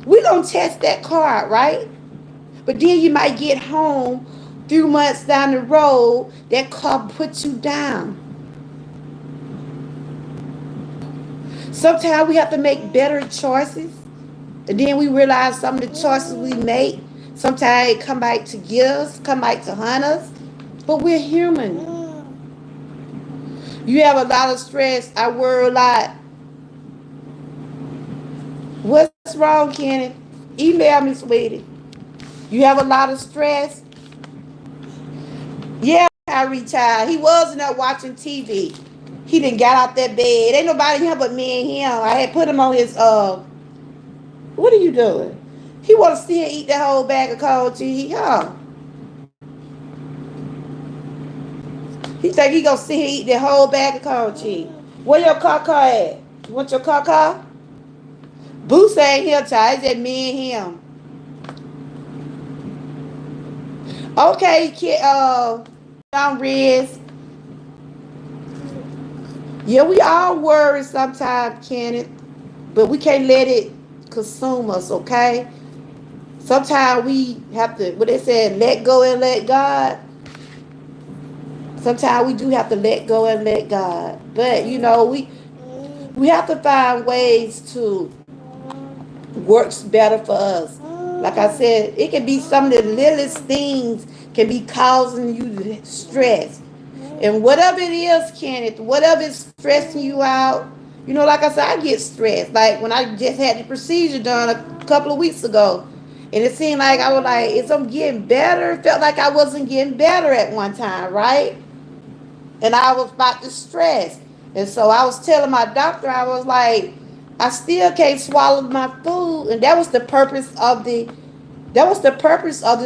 We gonna test that car, right? But then you might get home a few months down the road, that car puts you down. Sometimes we have to make better choices. And then we realize some of the choices we make, sometimes it come back to get us, come back to hunt us. But we're human. You have a lot of stress. I worry a lot. What's wrong, Kenny? Email me, sweetie. You have a lot of stress? Yeah, I retired. He was in there watching TV. He done got out that bed. Ain't nobody here but me and him. I had put him on his, what are you doing? He want to still eat that whole bag of cold cheese. Huh? He think he gonna sit here and eat that whole bag of cold cheese. Where your car at? You want your car? Boots ain't here, child. It's just me and him. Okay, kid. I'm Riz. Yeah, we all worry sometimes, Kenneth, but we can't let it consume us. Okay. Sometimes we have to, what they said, let go and let God. Sometimes we do have to let go and let God. But we have to find ways to works better for us. Like I said, it can be some of the littlest things can be causing you stress. And whatever it is, Kenneth, whatever is stressing you out, like I said, I get stressed. Like when I just had the procedure done a couple of weeks ago, and it seemed like I was like, is I'm getting better? It felt like I wasn't getting better at one time, right? And I was about to stress. And so I was telling my doctor, I was like, I still can't swallow my food. And that was the purpose of the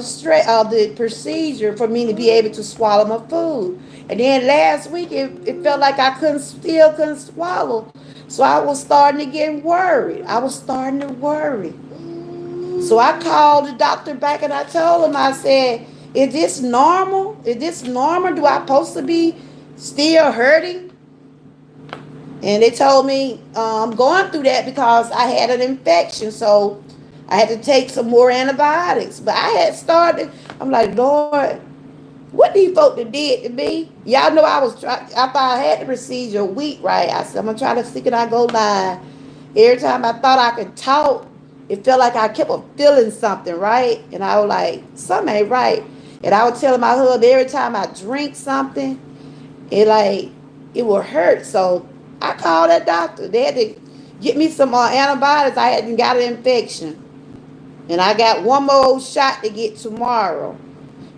stress of the procedure for me to be able to swallow my food. And then last week it felt like I couldn't swallow. So I was starting to get worried. I was starting to worry. So I called the doctor back and I told him, I said, is this normal? Is this normal? Do I supposed to be still hurting? And they told me I'm going through that because I had an infection. So I had to take some more antibiotics. But I had started, I'm like, Lord, what these folks did to me? Y'all know after I had the procedure a week, right? I said, I'm going to try to see can I go live. Every time I thought I could talk, it felt like I kept feeling something, right? And I was like, something ain't right. And I would tell my husband every time I drink something, it will hurt. So I called that doctor. They had to get me some antibiotics. I hadn't got an infection. And I got one more shot to get tomorrow.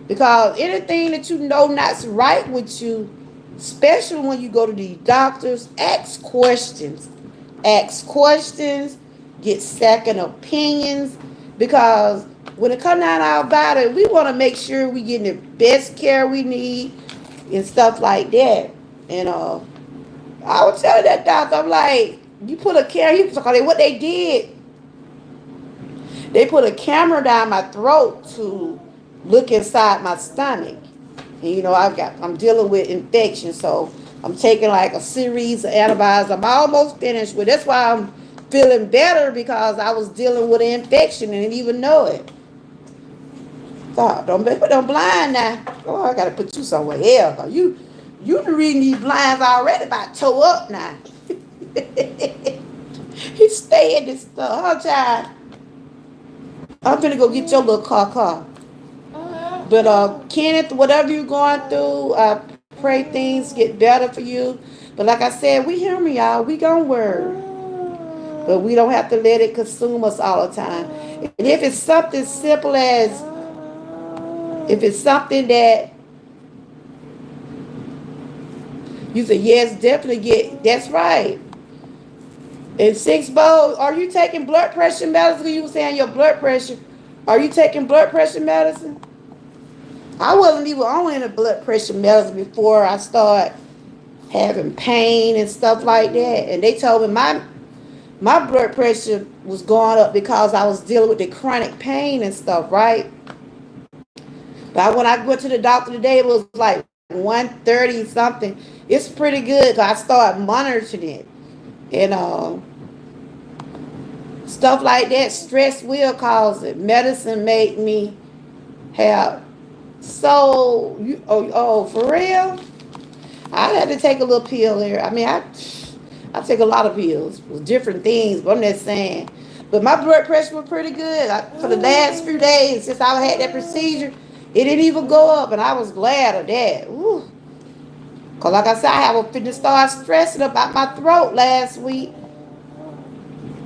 Because anything that you know not's right with you, especially when you go to these doctors, ask questions. Ask questions, get second opinions. Because when it comes down to our body, we want to make sure we getting the best care we need and stuff like that. And I would tell that doctor, I'm like, you put a camera, what they did, they put a camera down my throat to look inside my stomach. And I'm dealing with infection, so I'm taking like a series of antibiotics. I'm almost finished with. That's why I'm feeling better because I was dealing with an infection and didn't even know it. So don't blind now. Oh, I gotta put you somewhere else. You been reading these blinds already about toe up now. He stay in this stuff, huh, child? I'm finna go get your little car. But Kenneth, whatever you're going through, I pray things get better for you. But like I said, we human, y'all. We gonna worry. But we don't have to let it consume us all the time. And if it's something simple as, if it's something that you say, yes, definitely that's right. And six bowl, are you taking blood pressure medicine? You were saying your blood pressure. Are you taking blood pressure medicine? I wasn't even on any blood pressure medicine before I started having pain and stuff like that. And they told me my blood pressure was going up because I was dealing with the chronic pain and stuff, right? But when I went to the doctor today, it was like 130 something. It's pretty good because I started monitoring it. And stuff like that, stress will cause it. Medicine made me have. So, for real? I had to take a little pill here. I mean, I take a lot of pills with different things, but I'm just saying. But my blood pressure was pretty good. For the last few days since I had that procedure, it didn't even go up, and I was glad of that. Ooh. Because like I said, I have to start stressing about my throat last week.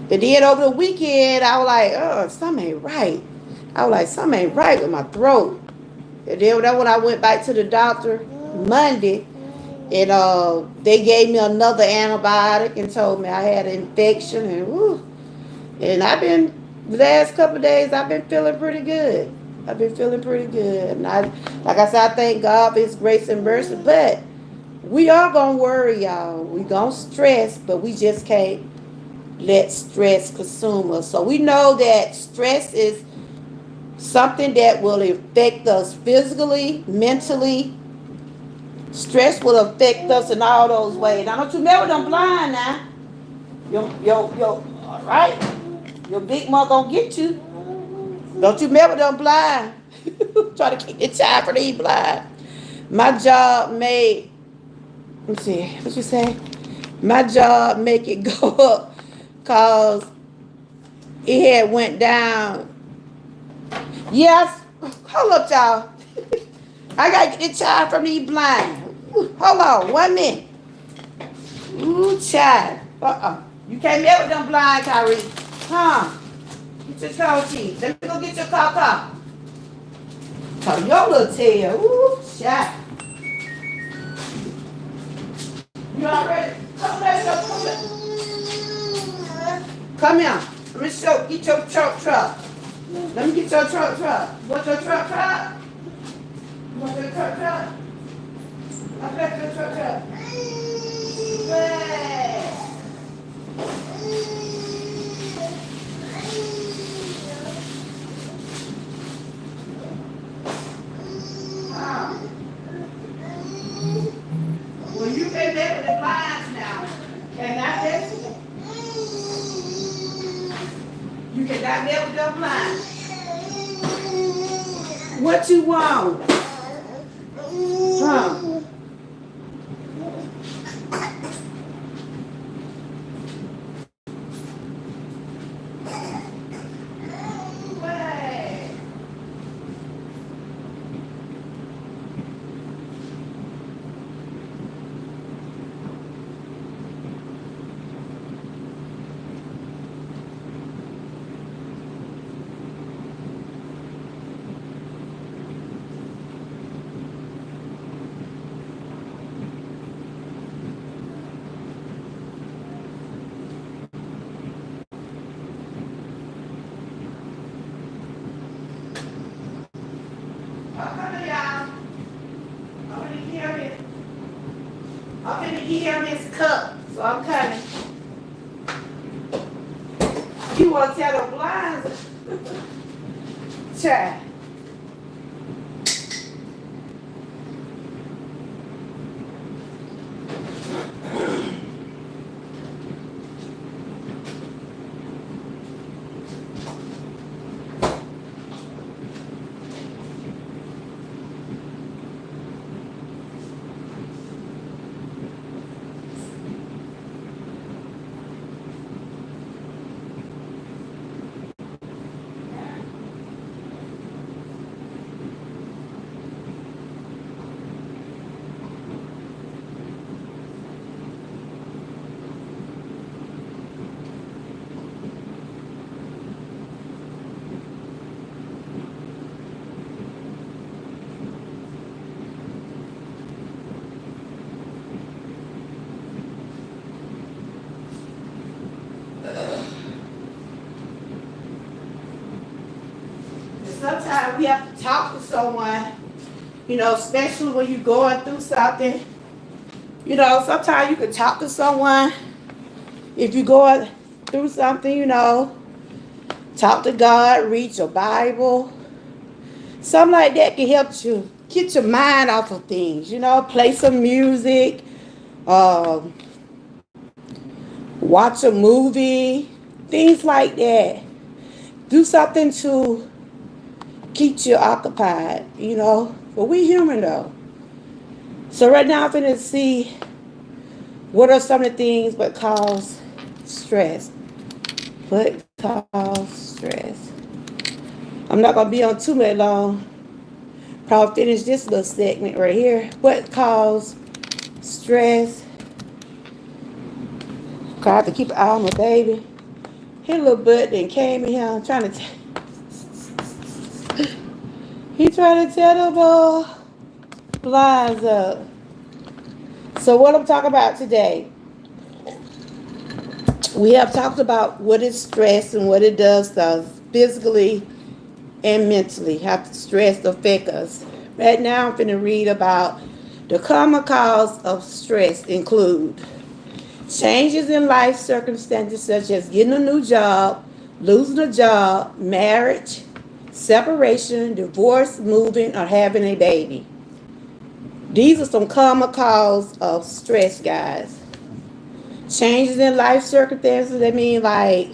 And then over the weekend, I was like, something ain't right. I was like, something ain't right with my throat. And then when I went back to the doctor Monday, and they gave me another antibiotic and told me I had an infection. And the last couple of days, I've been feeling pretty good. And like I said, I thank God for His grace and mercy. But We are going to worry, y'all. We going to stress, but we just can't let stress consume us. So we know that stress is something that will affect us physically, mentally. Stress will affect us in all those ways. Now, don't you remember them blind now? All right. Your big mom gonna get you. Don't you remember them blind? Try to keep your child from these blind. My job made, let me see, what you say? My job make it go up cause it had went down. Yes, hold up, y'all. I gotta get the child from these blind. Hold on, 1 minute. Ooh, child. You can't live with them blind, Kyrie. Huh? Get your cold teeth. Let me go get your car. Oh, your little tail. Ooh, child. You all ready? Come here. Let me show. Get your truck. Let me get your truck. What's your truck? What's your truck? I bet your truck. Hey. Well, you can live with the blinds now. Cannot this? You cannot live with the blinds. What you want? Huh? I'm gonna give him his cup, so I'm coming. You want to tell the blinds? Child. Sometimes we have to talk to someone, especially when you're going through something. Sometimes you can talk to someone if you're going through something, talk to God, read your Bible. Something like that can help you get your mind off of things, play some music, um, watch a movie, things like that. Do something to keep you occupied, But we human though. So right now I'm finna see what are some of the things that cause stress. What cause stress? I'm not gonna be on too much long. Probably finish this little segment right here. What cause stress? I have to keep an eye on my baby. His little butt then came in here trying to he trying to tear the blinds up. So what I'm talking about today, we have talked about what is stress and what it does to us physically and mentally. How stress affect us. Right now I'm going to read about The common cause of stress include changes in life circumstances such as getting a new job, losing a job, marriage, separation, divorce, moving, or having a baby. These are some common causes of stress, guys. Changes in life circumstances, that mean like,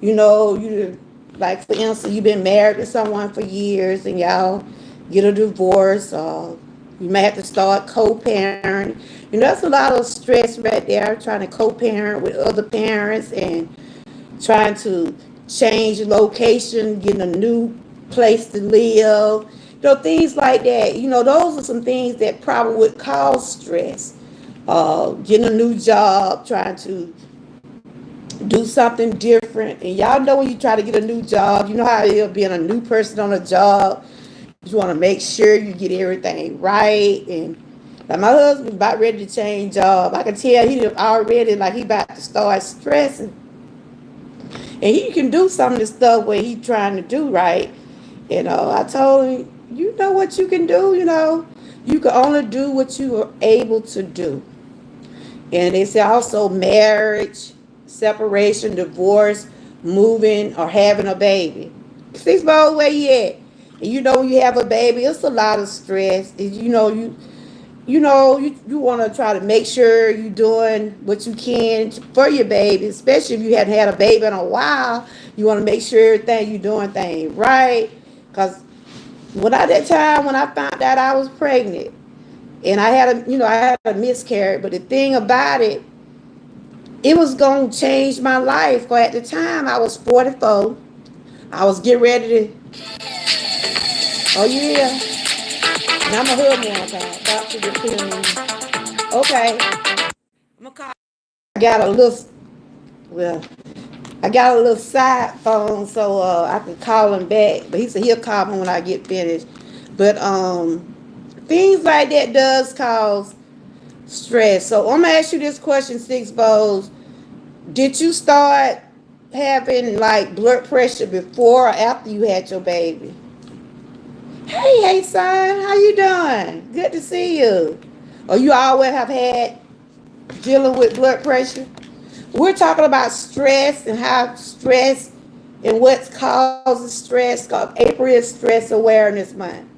you like for instance, you've been married to someone for years and y'all get a divorce, or you may have to start co-parenting. That's a lot of stress right there, trying to co-parent with other parents and trying to change location, getting a new place to live, things like that. Those are some things that probably would cause stress. Getting a new job, trying to do something different. And y'all know when you try to get a new job, you know how it is being a new person on a job. You want to make sure you get everything right. And like my husband about ready to change job. I can tell he already like he about to start stressing. And he can do some of the stuff where he trying to do right. I told him, you know what you can do, you can only do what you are able to do. And they say also marriage, separation, divorce, moving, or having a baby. Six both where you at. And when you have a baby, it's a lot of stress. And you want to try to make sure you're doing what you can for your baby, especially if you hadn't had a baby in a while. You want to make sure everything you're doing things right. Because when I found out I was pregnant, and I had a miscarriage, but the thing about it, it was going to change my life. Because at the time, I was 44. I was getting ready to, oh yeah, and I'm a hood now, guys. Doctor the Okay, I'm going to call. I got a little, well, I got a little side phone so I can call him back. But he said he'll call me when I get finished. But things like that does cause stress. So I'm gonna ask you this question, Six Bowls. Did you start having like blood pressure before or after you had your baby? Hey, son, how you doing? Good to see you. Or you always have had dealing with blood pressure? We're talking about stress and how stress and what causes stress. Called April is Stress Awareness Month.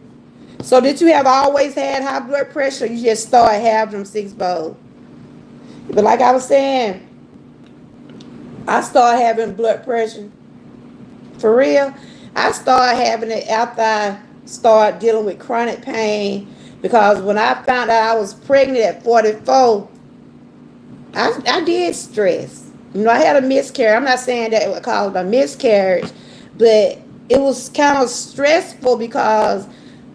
So did you have always had high blood pressure? Or you just started having them, Six Bowls? But like I was saying, I started having blood pressure. For real. I started having it after I started dealing with chronic pain, because when I found out I was pregnant at 44, I did stress. I had a miscarriage. I'm not saying that it would cause a miscarriage, but it was kind of stressful because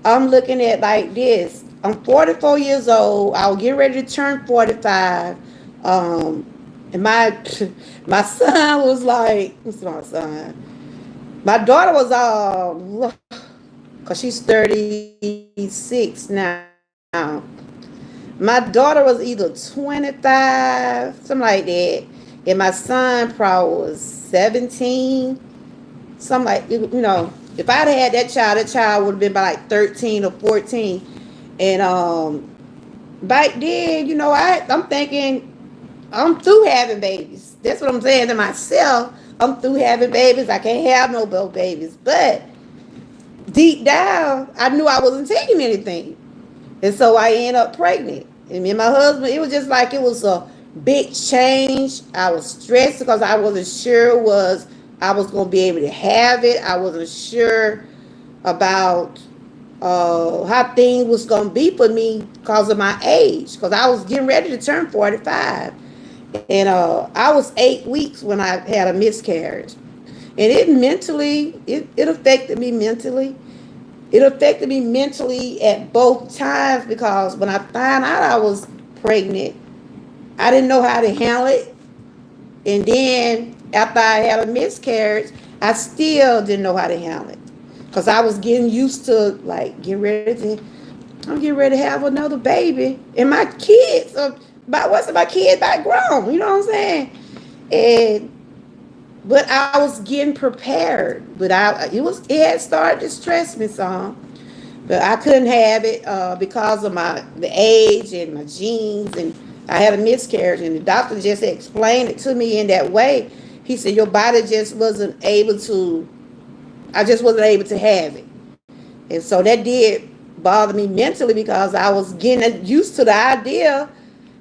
I'm looking at like this. I'm 44 years old. I was getting ready to turn 45. And my son was like, what's my son? My daughter was cause she's 36 now. My daughter was either 25, something like that, and my son probably was 17, something like, if I'd had that child would have been by like 13 or 14. And back then, I'm thinking, I'm through having babies. That's what I'm saying to myself. I'm through having babies. I can't have no more babies. But deep down, I knew I wasn't taking anything. And so I ended up pregnant. And me and my husband, it was just like it was a big change. I was stressed because I wasn't sure I was going to be able to have it. I wasn't sure about how things was going to be for me because of my age. Because I was getting ready to turn 45. And I was 8 weeks when I had a miscarriage. And it affected me mentally. It affected me mentally at both times, because when I found out I was pregnant, I didn't know how to handle it. And then after I had a miscarriage, I still didn't know how to handle it. Because I was getting used to like I'm getting ready to have another baby. And my kids my kids about grown, you know what I'm saying? But I was getting prepared. But it had started to stress me some. But I couldn't have it because of the age and my genes, and I had a miscarriage. And the doctor just explained it to me in that way. He said your body just wasn't able to. I just wasn't able to have it, and so that did bother me mentally because I was getting used to the idea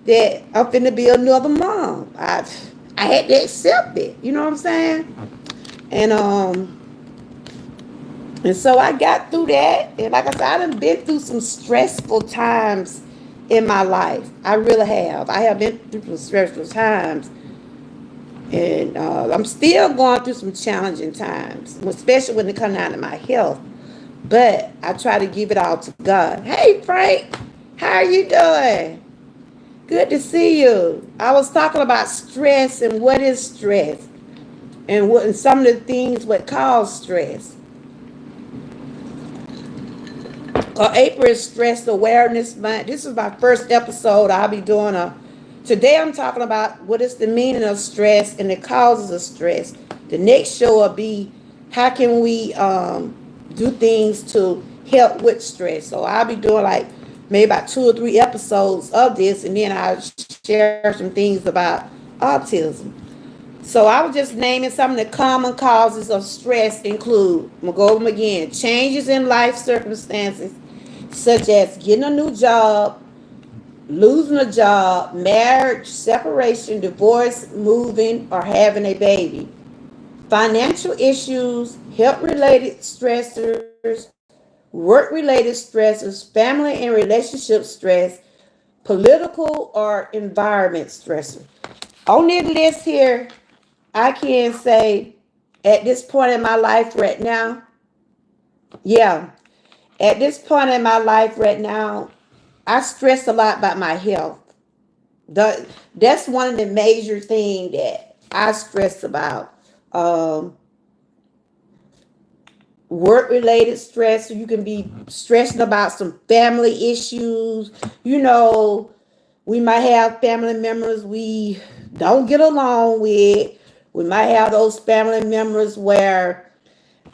that I'm finna be another mom. I had to accept it. You know what I'm saying? And and so I got through that. And like I said, I done been through some stressful times in my life. I really have. I have been through some stressful times. And I'm still going through some challenging times, especially when it comes down to my health. But I try to give it all to God. Hey, Frank, how are you doing? Good to see you. I was talking about stress and what is stress and what and some of the things what cause stress. April is Stress Awareness Month. This is my first episode. I'll be doing Today I'm talking about what is the meaning of stress and the causes of stress. The next show will be how can we do things to help with stress. So I'll be doing like maybe about 2 or 3 episodes of this, and then I'll share some things about autism. So I was just naming some of the common causes of stress include, I'm going to go over them again, changes in life circumstances, such as getting a new job, losing a job, marriage, separation, divorce, moving, or having a baby. Financial issues, health-related stressors, work-related stressors, family and relationship stress, political or environment stressors. On this list here, I can say at this point in my life right now, yeah, at this point in my life right now, I stress a lot about my health. That's one of the major things that I stress about. Um, Work related stress. So you can be stressing about some family issues. You know, we might have family members we don't get along with. We might have those family members where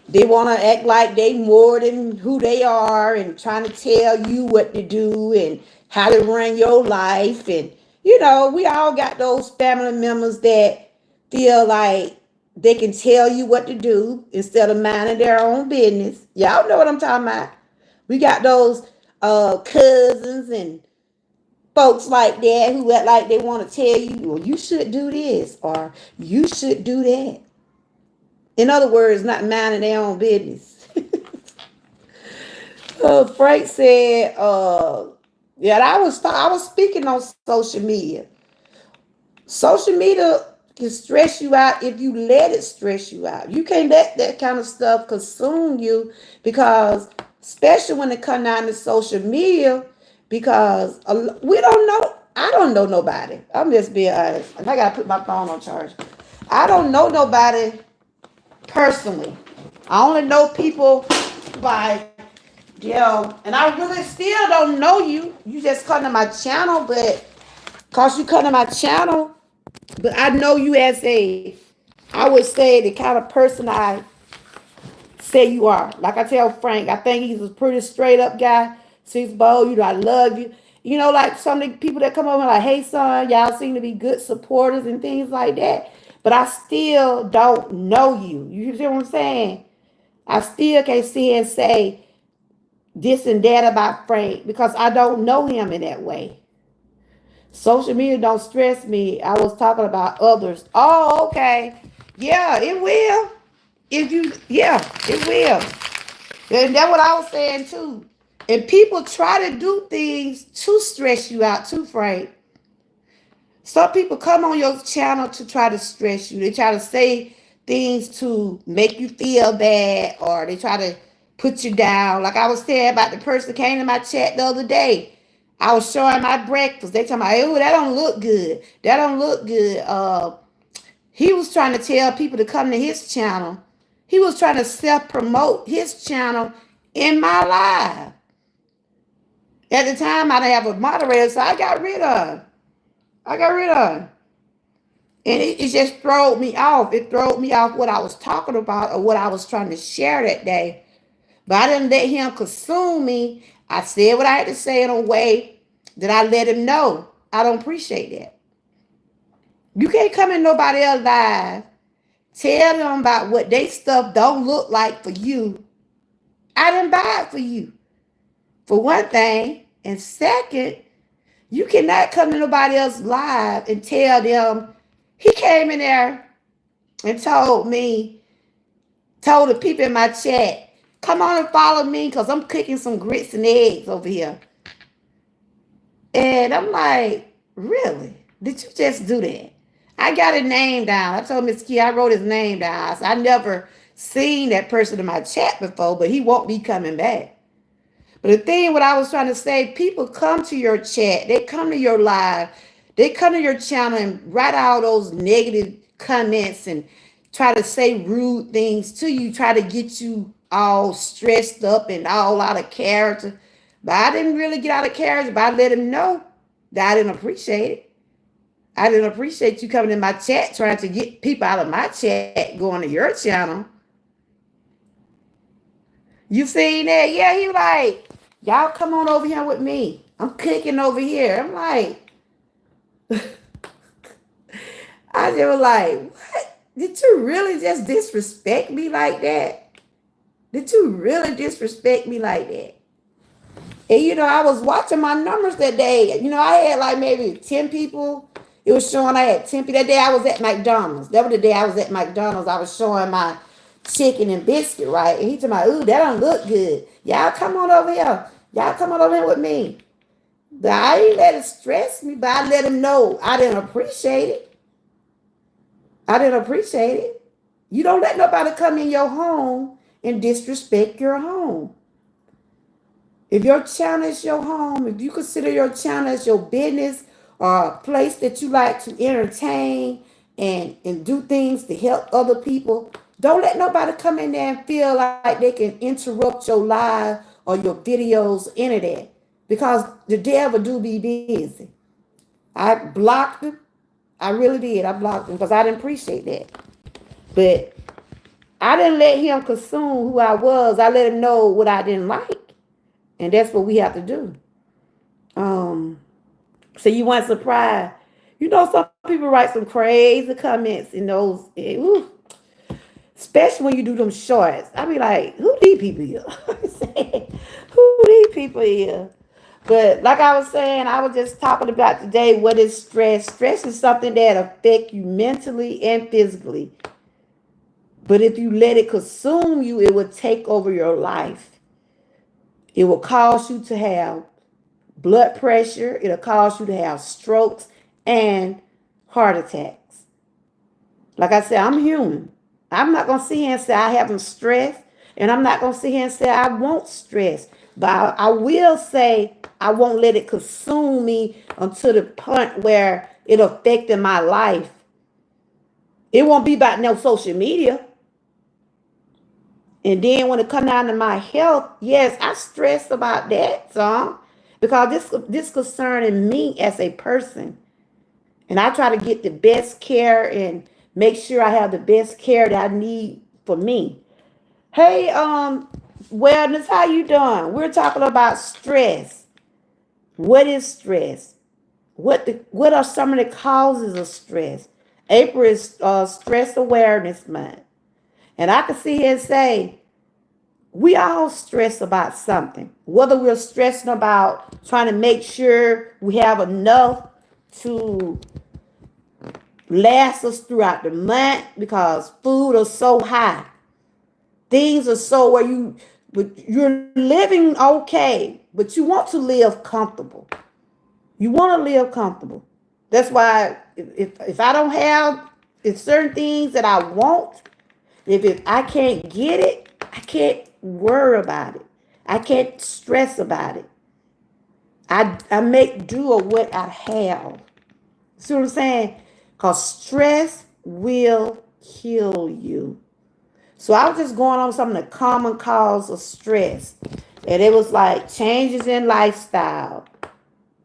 they want to act like they more than who they are and trying to tell you what to do and how to run your life. And, we all got those family members that feel like they can tell you what to do instead of minding their own business. Y'all know what I'm talking about. We got those cousins and folks like that who act like they want to tell you, well, you should do this or you should do that. In other words, not minding their own business. Frank said, yeah, I was speaking on social media. Social media can stress you out if you let it stress you out. You can't let that kind of stuff consume you because, especially when it comes down to social media, because we don't know. I don't know nobody. I'm just being honest. And I got to put my phone on charge. I don't know nobody personally. I only know people by, and I really still don't know you. You just come to my channel, but because you come to my channel, but I know you as I would say, the kind of person I say you are. Like I tell Frank, I think he's a pretty straight up guy. Six bold, I love you. Like some of the people that come over like, hey son, y'all seem to be good supporters and things like that. But I still don't know you. You see what I'm saying? I still can't see and say this and that about Frank because I don't know him in that way. Social media don't stress me. I was talking about others. Oh, okay. Yeah, it will. It will. And that's what I was saying too. And people try to do things to stress you out too, Frank. Some people come on your channel to try to stress you. They try to say things to make you feel bad, or they try to put you down. Like I was saying about the person that came to my chat the other day. I was showing my breakfast. They talking about, oh, that don't look good. That don't look good. He was trying to tell people to come to his channel. He was trying to self-promote his channel in my live. At the time, I didn't have a moderator, so I got rid of him. And it just throwed me off. It throwed me off what I was talking about or what I was trying to share that day. But I didn't let him consume me. I said what I had to say in a way that I let him know I don't appreciate that. You can't come in nobody else's life, tell them about what they stuff don't look like for you. I didn't buy it for you, for one thing. And second, you cannot come to nobody else's live and tell them he came in there and told the people in my chat, come on and follow me because I'm cooking some grits and eggs over here. And I'm like, really? Did you just do that? I got his name down. I told Miss Key I wrote his name down. I never seen that person in my chat before, but he won't be coming back. But the thing, what I was trying to say, people come to your chat, they come to your live, they come to your channel and write all those negative comments and try to say rude things to you, try to get you all stressed up and all out of character. But I didn't really get out of character, but I let him know that I didn't appreciate it. I didn't appreciate you coming in my chat trying to get people out of my chat going to your channel. You seen that? Yeah, he like, y'all come on over here with me. I'm cooking over here. I'm like, I just was like, what? Did you really just disrespect me like that? Did you really disrespect me like that? And I was watching my numbers that day. I had like maybe 10 people. It was showing I had 10 people. That day I was at McDonald's. That was the day I was at McDonald's. I was showing my chicken and biscuit, right? And he told me, ooh, that don't look good. Y'all come on over here. Y'all come on over here with me. But I didn't let it stress me, but I let him know I didn't appreciate it. I didn't appreciate it. You don't let nobody come in your home and disrespect your home. If your channel is your home, if you consider your channel as your business or a place that you like to entertain and do things to help other people, don't let nobody come in there and feel like they can interrupt your live or your videos, any of that. Because the devil do be busy. I blocked him. I really did. I blocked him because I didn't appreciate that. But I didn't let him consume who I was. I let him know what I didn't like. And that's what we have to do. So you weren't surprised. Some people write some crazy comments in those, especially when you do them shorts. I be like, who these people here? Who these people here? But like I was saying, I was just talking about today, what is stress? Stress is something that affects you mentally and physically. But if you let it consume you, it will take over your life. It will cause you to have blood pressure. It'll cause you to have strokes and heart attacks. Like I said, I'm human. I'm not going to sit here and say I haven't stressed. And I'm not going to sit here and say I won't stress. But I will say I won't let it consume me until the point where it affected my life. It won't be about no social media. And then when it comes down to my health, yes, I stress about that some because this concerning me as a person. And I try to get the best care and make sure I have the best care that I need for me. Hey, Wellness, how you doing? We're talking about stress. What is stress? What are some of the causes of stress? April is Stress Awareness Month. And I can sit here and say, we all stress about something. Whether we're stressing about trying to make sure we have enough to last us throughout the month because food is so high. Things are so where you're living okay, but you want to live comfortable. You want to live comfortable. That's why if I don't have if certain things that I want, if I can't get it, I can't worry about it. I can't stress about it. I make do of what I have. See what I'm saying? Because stress will kill you. So I was just going on some of the common cause of stress. And it was like changes in lifestyle,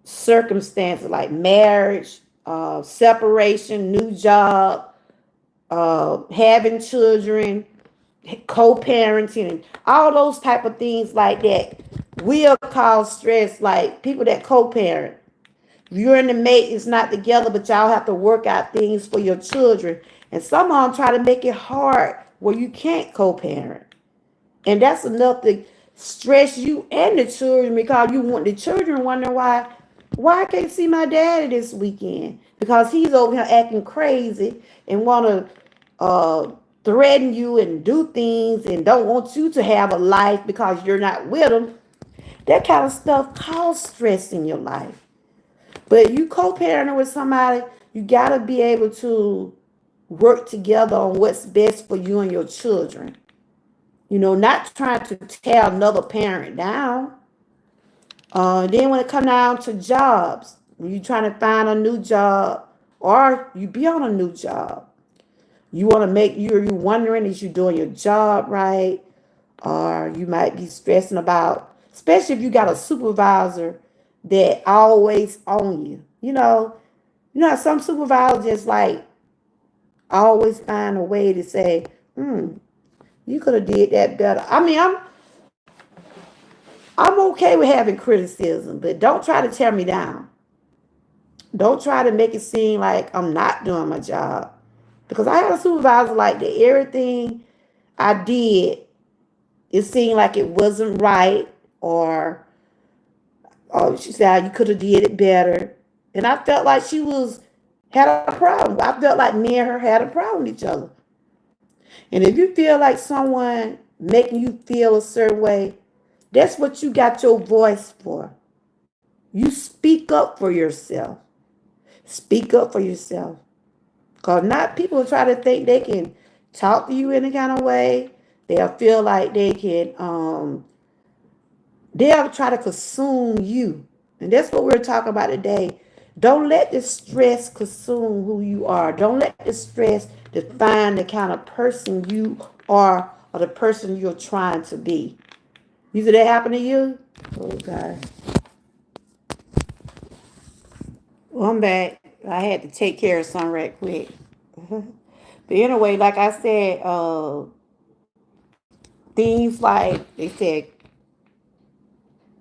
circumstances like marriage, separation, new job, having children, co-parenting, and all those type of things like that will cause stress. Like people that co-parent, you and the mate is not together, but y'all have to work out things for your children. And some of them try to make it hard where you can't co-parent. And that's enough to stress you and the children, because you want the children wondering why I can't see my daddy this weekend, because he's over here acting crazy and want to threaten you and do things and don't want you to have a life because you're not with him. That kind of stuff causes stress in your life. But you co-parenting with somebody, you got to be able to work together on what's best for you and your children. Not trying to tear another parent down. Then when it come down to jobs, when you trying to find a new job or you be on a new job, you want to make you wondering, is you doing your job right? Or you might be stressing about, especially if you got a supervisor that always on you. How some supervisors just like always find a way to say, you could have did that better. I mean, I'm okay with having criticism, but don't try to tear me down. Don't try to make it seem like I'm not doing my job. Because I had a supervisor like that. Everything I did, it seemed like it wasn't right, or she said you could have did it better. And I felt like she had a problem. I felt like me and her had a problem with each other. And if you feel like someone making you feel a certain way, that's what you got your voice for. You speak up for yourself. Speak up for yourself. Because not people try to think they can talk to you in a kind of way. They'll feel like they'll try to consume you. And that's what we're talking about today. Don't let the stress consume who you are. Don't let the stress define the kind of person you are or the person you're trying to be. You see that happen to you? Oh, God. Well, I'm back. I had to take care of something right quick. But anyway, like I said, things like they said,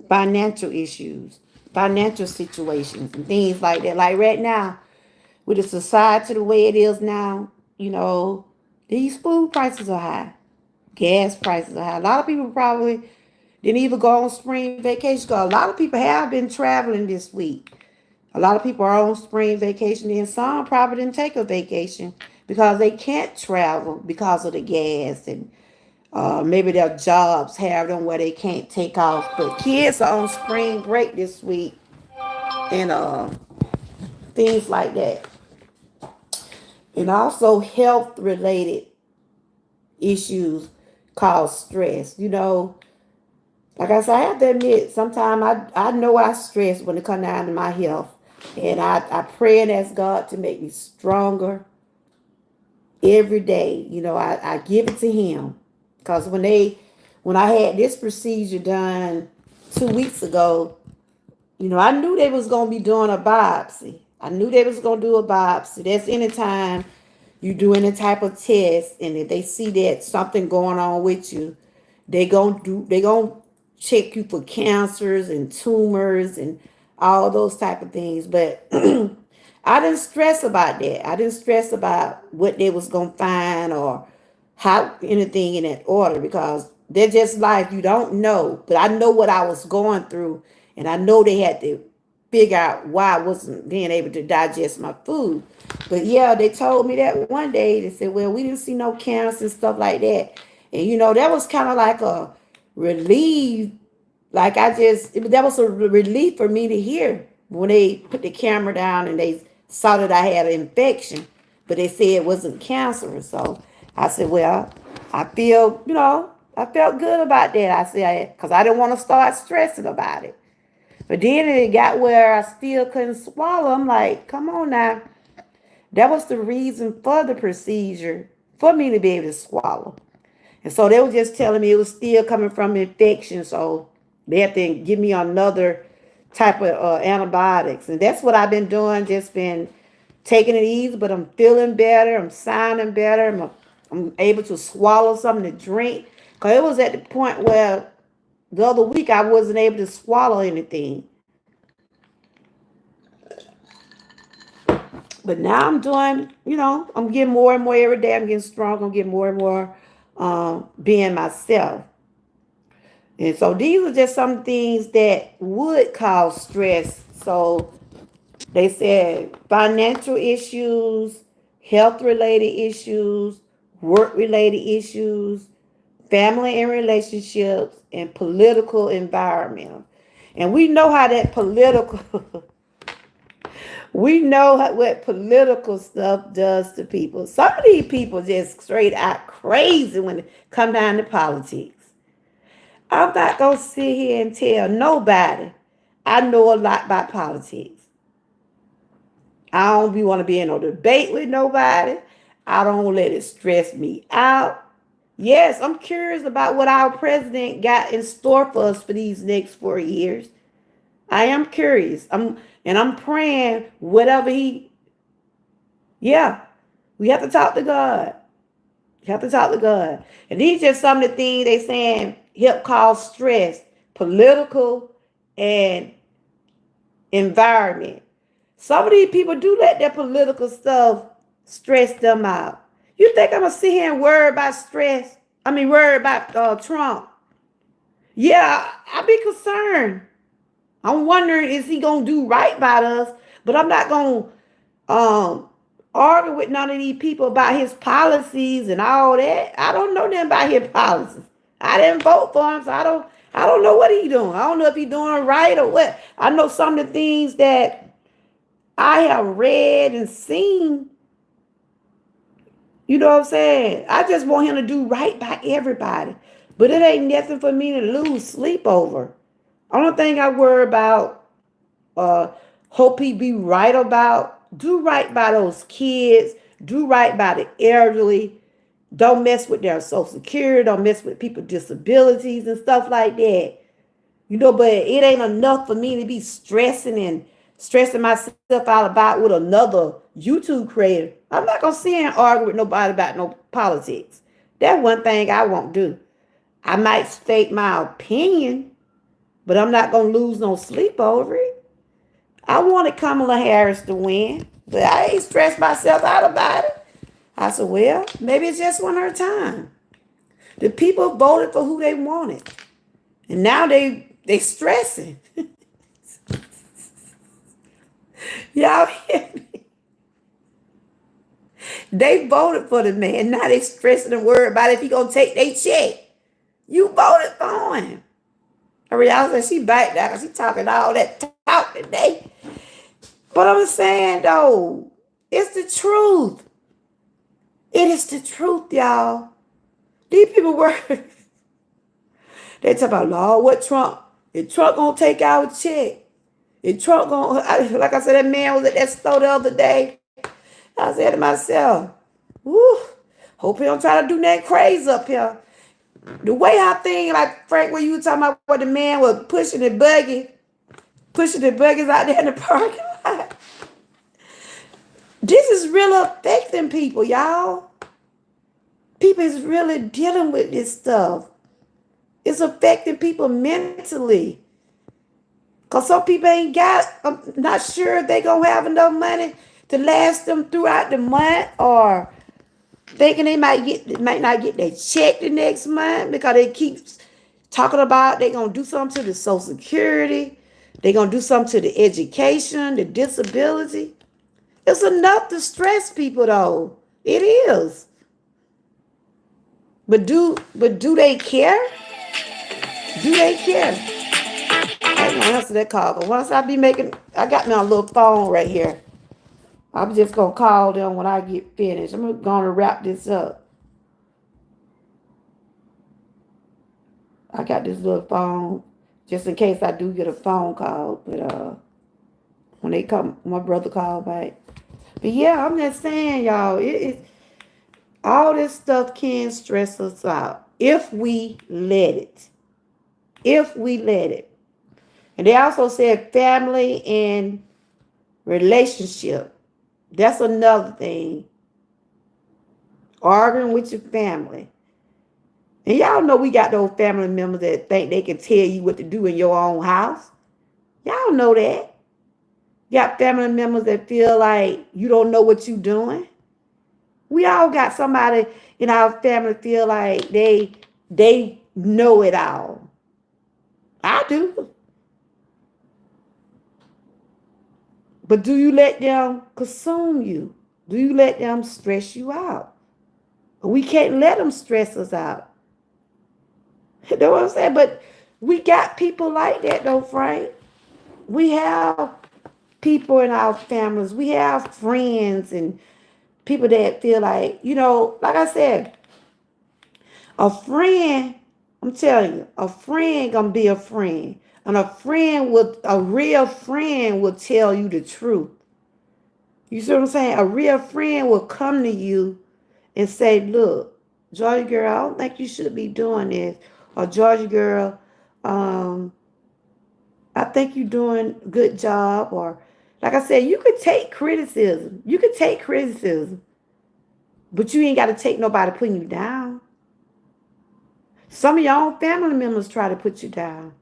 financial issues, financial situations, and things like that. Like right now, with the society the way it is now, these food prices are high. Gas prices are high. A lot of people probably didn't even go on spring vacation, because a lot of people have been traveling this week. A lot of people are on spring vacation, and some probably didn't take a vacation because they can't travel because of the gas, and maybe their jobs have them where they can't take off. But kids are on spring break this week, and things like that. And also health related issues cause stress. Like I said, I have to admit, sometimes I know I stress when it comes down to my health. And I pray and ask God to make me stronger every day. I give it to Him. Because when I had this procedure done 2 weeks ago, I knew they was going to be doing a biopsy. I knew they was going to do a biopsy. That's anytime you do any type of test, and if they see that something going on with you, they gonna check you for cancers and tumors and all those type of things. But I didn't stress about that. I didn't stress about what they was gonna find or how anything in that order, because they're just life. You don't know. But I know what I was going through, and I know they had to figure out why I wasn't being able to digest my food. But yeah, they told me that one day. They said, well, we didn't see no cancer and stuff like that. And that was kind of like a relief. Like that was a relief for me to hear when they put the camera down and they saw that I had an infection, but they said it wasn't cancerous. So I said, well, I felt good about that. I said, because I didn't want to start stressing about it. But then it got where I still couldn't swallow. I'm like, come on now. That was the reason for the procedure, for me to be able to swallow. And so they were just telling me it was still coming from infection. So they had to give me another type of antibiotics. And that's what I've been doing, just been taking it easy. But I'm feeling better. I'm sounding better. I'm able to swallow something to drink. Because it was at the point where the other week I wasn't able to swallow anything. But now I'm doing, I'm getting more and more every day. I'm getting stronger. I'm getting more and more being myself. And so these are just some things that would cause stress. So they said financial issues, health related issues, work related issues, family and relationships, and political environment. And we know how that political, we know what political stuff does to people. Some of these people just straight out crazy when it come down to politics. I'm not going to sit here and tell nobody I know a lot about politics. I don't want to be in no debate with nobody. I don't let it stress me out. Yes, I'm curious about what our president got in store for us for these next 4 years. I am curious. I'm praying whatever yeah, we have to talk to God. You have to talk to God. And these just some of the things they saying help cause stress, political and environment. Some of these people do let their political stuff stress them out. You think I'm gonna sit here and worry about stress? Worry about Trump. Yeah, I be concerned. I'm wondering, is he gonna do right by us? But I'm not gonna argue with none of these people about his policies and all that. I don't know nothing about his policies. I didn't vote for him, so I don't know what he's doing. I don't know if he's doing right or what. I know some of the things that I have read and seen. You know what I'm saying? I just want him to do right by everybody. But it ain't nothing for me to lose sleep over. Only thing I worry about, hope he be right about, do right by those kids, do right by the elderly. Don't mess with their social security, don't mess with people with disabilities and stuff like that. But it ain't enough for me to be stressing myself out about with another YouTube creator. I'm not gonna sit and argue with nobody about no politics. That's one thing I won't do. I might state my opinion, but I'm not gonna lose no sleep over it. I wanted Kamala Harris to win, but I ain't stressed myself out about it. I said, well, maybe it's just one her time. The people voted for who they wanted, and now they stressing. Y'all hear me? They voted for the man. Now they stressing and worried about if he gonna take their check. You voted for him. I said she back down because she talking all that talk today. But I'm saying though, it's the truth. It is the truth, y'all. These people were they talk about Lord, what Trump? If Trump gonna take our check? If Trump gonna, like I said, that man was at that store the other day. I said to myself, whoo, hope he don't try to do that crazy up here. The way I think, like Frank, when you were talking about what the man was pushing the buggies out there in the parking lot. This is really affecting people, y'all. People is really dealing with this stuff. It's affecting people mentally. Because some people ain't got, I'm not sure if they going to have enough money to last them throughout the month, or thinking they might not get their check the next month because they keep talking about they going to do something to the Social Security. They going to do something to the education, the disability. It's enough to stress people though. It is. But do they care? Do they care? I ain't gonna answer that call. But once I got me a little phone right here. I'm just gonna call them when I get finished. I'm gonna wrap this up. I got this little phone just in case I do get a phone call. But when they come, my brother called back. But yeah, I'm just saying, y'all, all this stuff can stress us out if we let it. If we let it. And they also said family and relationship. That's another thing. arguing with your family. And y'all know we got those family members that think they can tell you what to do in your own house. Y'all know that. You got family members that feel like you don't know what you're doing. We all got somebody in our family feel like they know it all. I do. But do you let them consume you? Do you let them stress you out? We can't let them stress us out. You know what I'm saying? But we got people like that though, Frank. We have people in our families. We have friends and people that feel like, like I said, a friend, I'm telling you, a friend gonna be a friend. And a real friend will tell you the truth. You see what I'm saying? A real friend will come to you and say, look, Georgia girl, I don't think you should be doing this. Or Georgia girl, um, I think you're doing a good job. Or like I said, you could take criticism. You could take criticism. But you ain't got to take nobody putting you down. Some of your own family members try to put you down.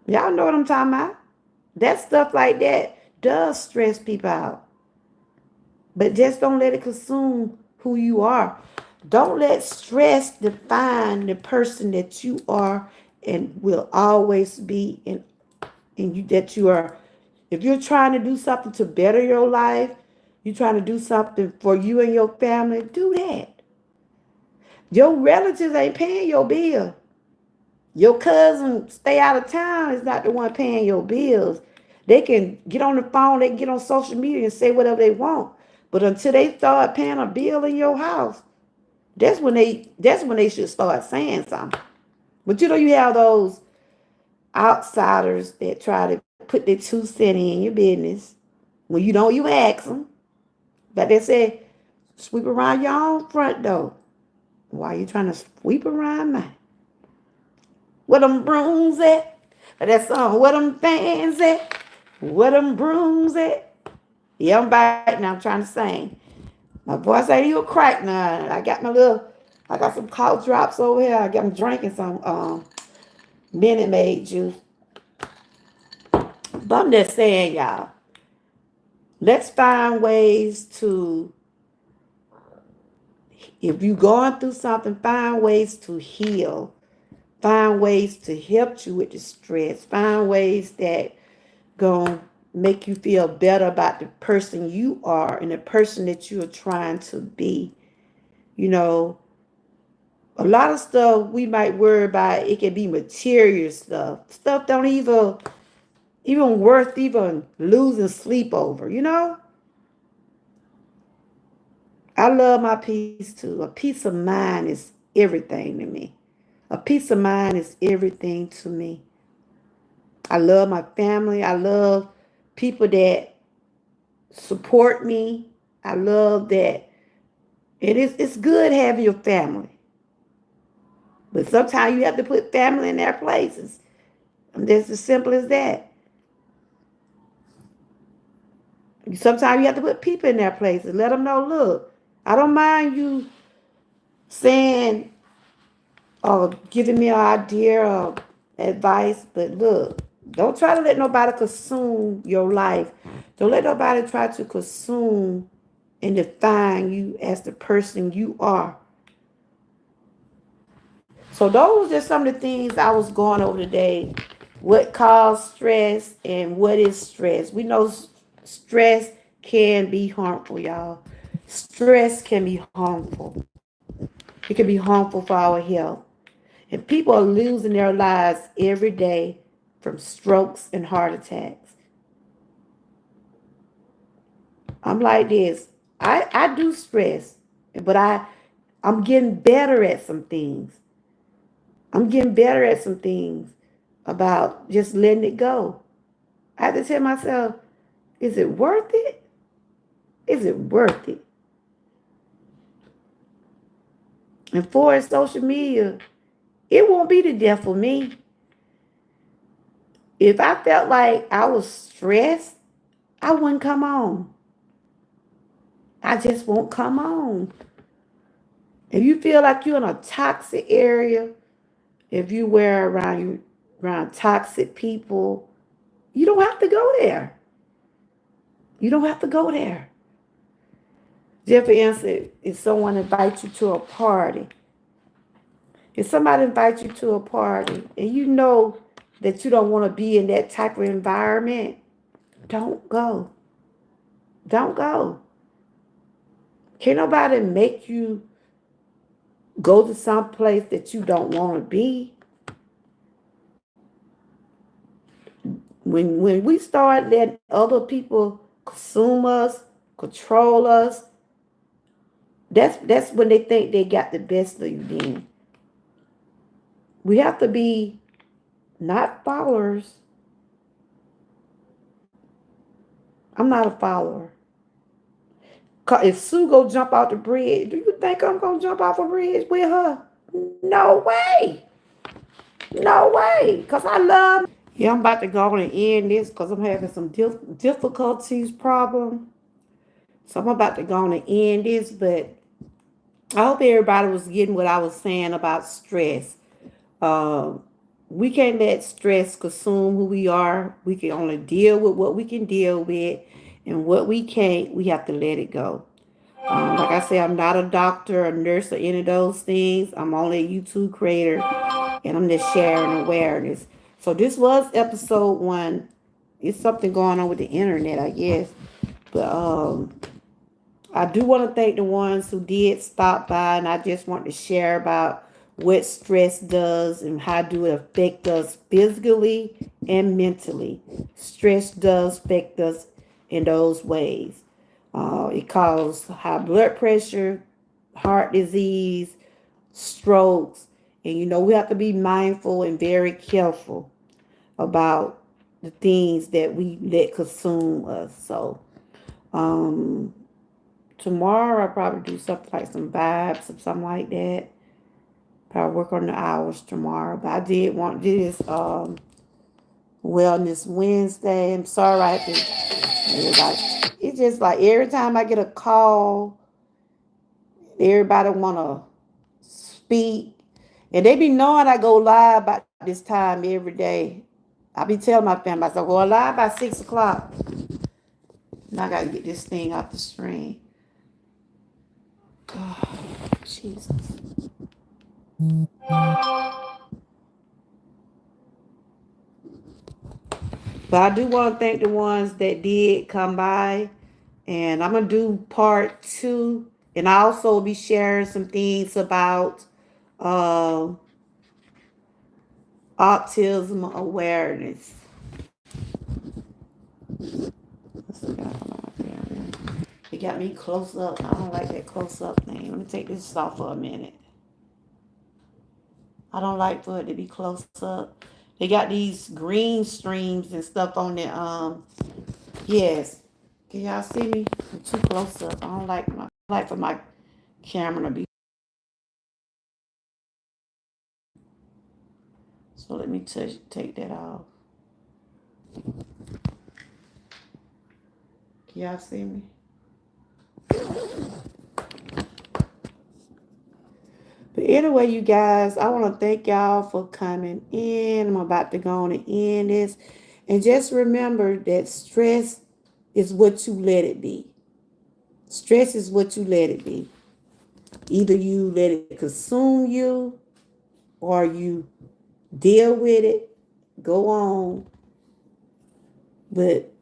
Y'all know what I'm talking about? That stuff like that does stress people out. But just don't let it consume who you are. Don't let stress define the person that you are and will always be in you that you are. If you're trying to do something to better your life, you're trying to do something for you and your family, do that. Your relatives ain't paying your bill. Your cousin stay out of town is not the one paying your bills. They can get on the phone, they can get on social media and say whatever they want. But until they start paying a bill in your house, that's when they should start saying something. But you have those outsiders that try to put their 2 cents in your business. When you don't, you ask them. But they say, sweep around your own front door. Why are you trying to sweep around mine? Where them brooms at? That song, where them fans at? Where them brooms at? Yeah, I'm biting. I'm trying to sing. My voice ain't even crack now. I got some cough drops over here. I'm drinking some Minute Maid juice. But I'm just saying, y'all, let's find ways to, if you're going through something, find ways to heal. Find ways to help you with the stress. Find ways that gonna make you feel better about the person you are and the person that you are trying to be. You know, a lot of stuff we might worry about, it can be material stuff. Stuff don't even worth even losing sleep over. I love my peace too. A peace of mind is everything to me. A peace of mind is everything to me. I love my family. I love people that support me. I love that. It's good having your family. But sometimes you have to put family in their places. And it's as simple as that. Sometimes you have to put people in their places. Let them know, look, I don't mind you saying or giving me an idea or advice, but look, don't try to let nobody consume your life. Don't let nobody try to consume and define you as the person you are. So those are some of the things I was going over today. What caused stress and what is stress? We know stress can be harmful, y'all. Stress can be harmful. It can be harmful for our health. And people are losing their lives every day from strokes and heart attacks. I'm like this. I do stress, but I'm getting better at some things. I'm getting better at some things about just letting it go. I have to tell myself, is it worth it? Is it worth it? And for social media, it won't be the death for me. If I felt like I was stressed, I wouldn't come on. I just won't come on. If you feel like you're in a toxic area, if you wear around toxic people, you don't have to go there. You don't have to go there. Just for instance, if someone invites you to a party, if somebody invites you to a party and you know that you don't want to be in that type of environment, don't go. Don't go. Can't nobody make you go to some place that you don't want to be. When we start letting other people consume us, control us, that's when they think they got the best of you. Then we have to be not followers. I'm not a follower. If Sue go jump out the bridge, do you think I'm gonna jump off a bridge with her? No way. No way. Cause I love. Yeah, I'm about to go on and end this because I'm having some difficulties problem. So I'm about to go on and end this, but I hope everybody was getting what I was saying about stress. Um, we can't let stress consume who we are. We can only deal with what we can deal with, and what we can't, we have to let it go. Like I said, I'm not a doctor, a nurse, or any of those things. I'm only a YouTube creator, and I'm just sharing awareness. So this was episode 1. It's something going on with the internet, I guess. But I do want to thank the ones who did stop by, and I just want to share about what stress does and how do it affect us physically and mentally. Stress does affect us in those ways. It causes high blood pressure, heart disease, strokes, and we have to be mindful and very careful about the things that we let consume us. So, um, tomorrow I'll probably do something like some vibes or something like that. Probably work on the hours tomorrow. But I did want this Wellness Wednesday. I'm sorry I have to everybody. It's just like every time I get a call, everybody wanna speak. And they be knowing I go live about this time every day. I be telling my family, I go live by 6 o'clock. Now I gotta get this thing off the screen. Oh, Jesus. But I do want to thank the ones that did come by. And I'm going to do part 2. And I also will be sharing some things about uh, autism awareness. It got me close up. I don't like that close up thing. Let me take this off for a minute. I don't like for it to be close up. They got these green streams and stuff on it. Yes. Can y'all see me? I'm too close up. I don't like for my camera to be. So let me take that off. Can y'all see me? But anyway, you guys, I want to thank y'all for coming in. I'm about to go on and end this. And just remember that stress is what you let it be. Stress is what you let it be. Either you let it consume you or you deal with it, go on. But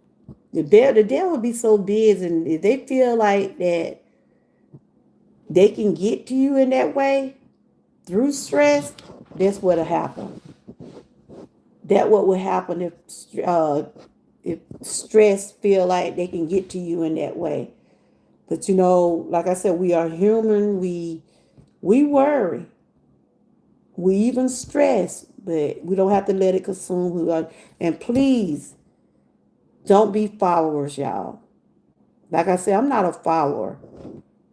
the devil be so busy, and if they feel like that they can get to you in that way through stress, that's what'll happen. That what will happen if stress feel like they can get to you in that way. But like I said, we are human. We worry. We even stress, but we don't have to let it consume who are. And please don't be followers, y'all. Like I said, I'm not a follower.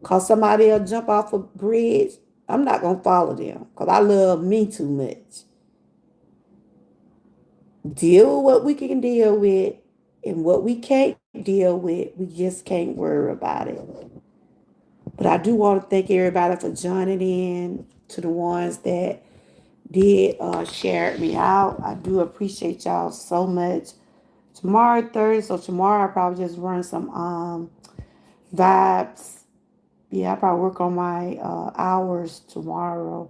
Cause somebody will jump off a bridge, I'm not gonna follow them. Cause I love me too much. Deal with what we can deal with, and what we can't deal with, we just can't worry about it. But I do want to thank everybody for joining in. To the ones that did share me out, I do appreciate y'all so much. Tomorrow Thursday, so tomorrow I probably just run some vibes. Yeah, I probably work on my hours tomorrow.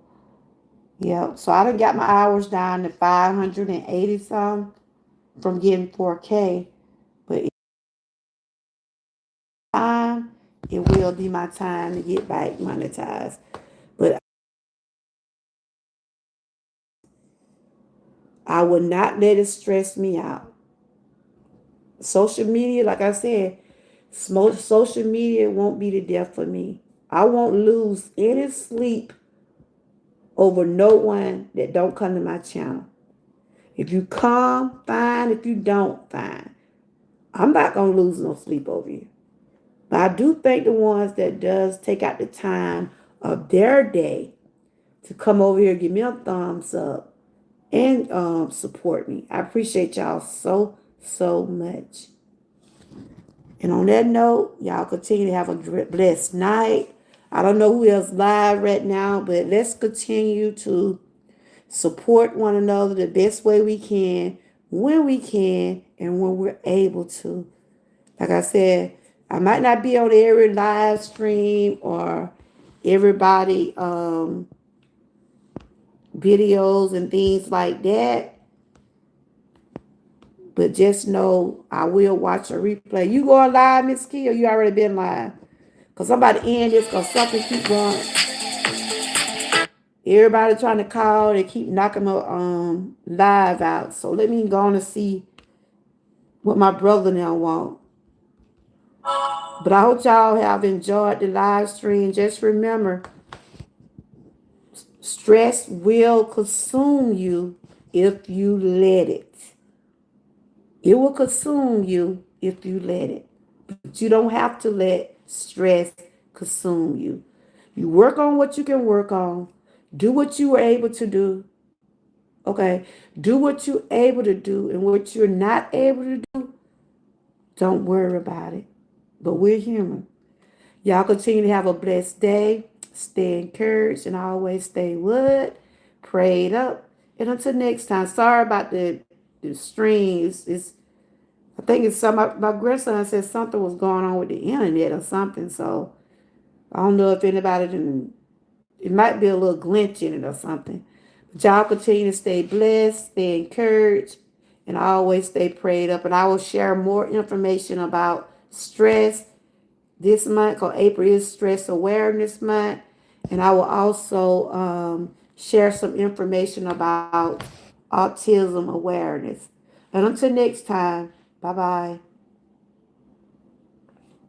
Yep. So I done got my hours down to 580 some from getting 4K. But it's time, it will be my time to get back monetized. But I will not let it stress me out. Social media, like I said, social media won't be the death for me. I won't lose any sleep over no one that don't come to my channel. If you come, fine. If you don't, fine. I'm not gonna lose no sleep over you. But I do thank the ones that does take out the time of their day to come over here, give me a thumbs up, and support me. I appreciate y'all so much. And on that note, y'all continue to have a blessed night. I don't know who else live right now, but let's continue to support one another the best way we can, and when we're able to. Like I said, I might not be on every live stream or everybody videos and things like that, but just know I will watch a replay. You going live, Miss Key, or you already been live? Because I'm about to end this because something keep going. Everybody trying to call, they keep knocking the live out. So let me go on and see what my brother now want. But I hope y'all have enjoyed the live stream. Just remember, stress will consume you if you let it. It will consume you if you let it. But you don't have to let stress consume you. You work on what you can work on. Do what you were able to do. Okay? Do what you're able to do. And what you're not able to do, don't worry about it. But we're human. Y'all continue to have a blessed day. Stay encouraged and always stay what? Prayed up. And until next time, sorry about the streams. I think it's my grandson said something was going on with the internet or something. So I don't know if anybody didn't. It might be a little glitch in it or something. But y'all continue to stay blessed, stay encouraged, and always stay prayed up. And I will share more information about stress this month, because April is Stress Awareness Month. And I will also share some information about autism awareness. And until next time, bye bye.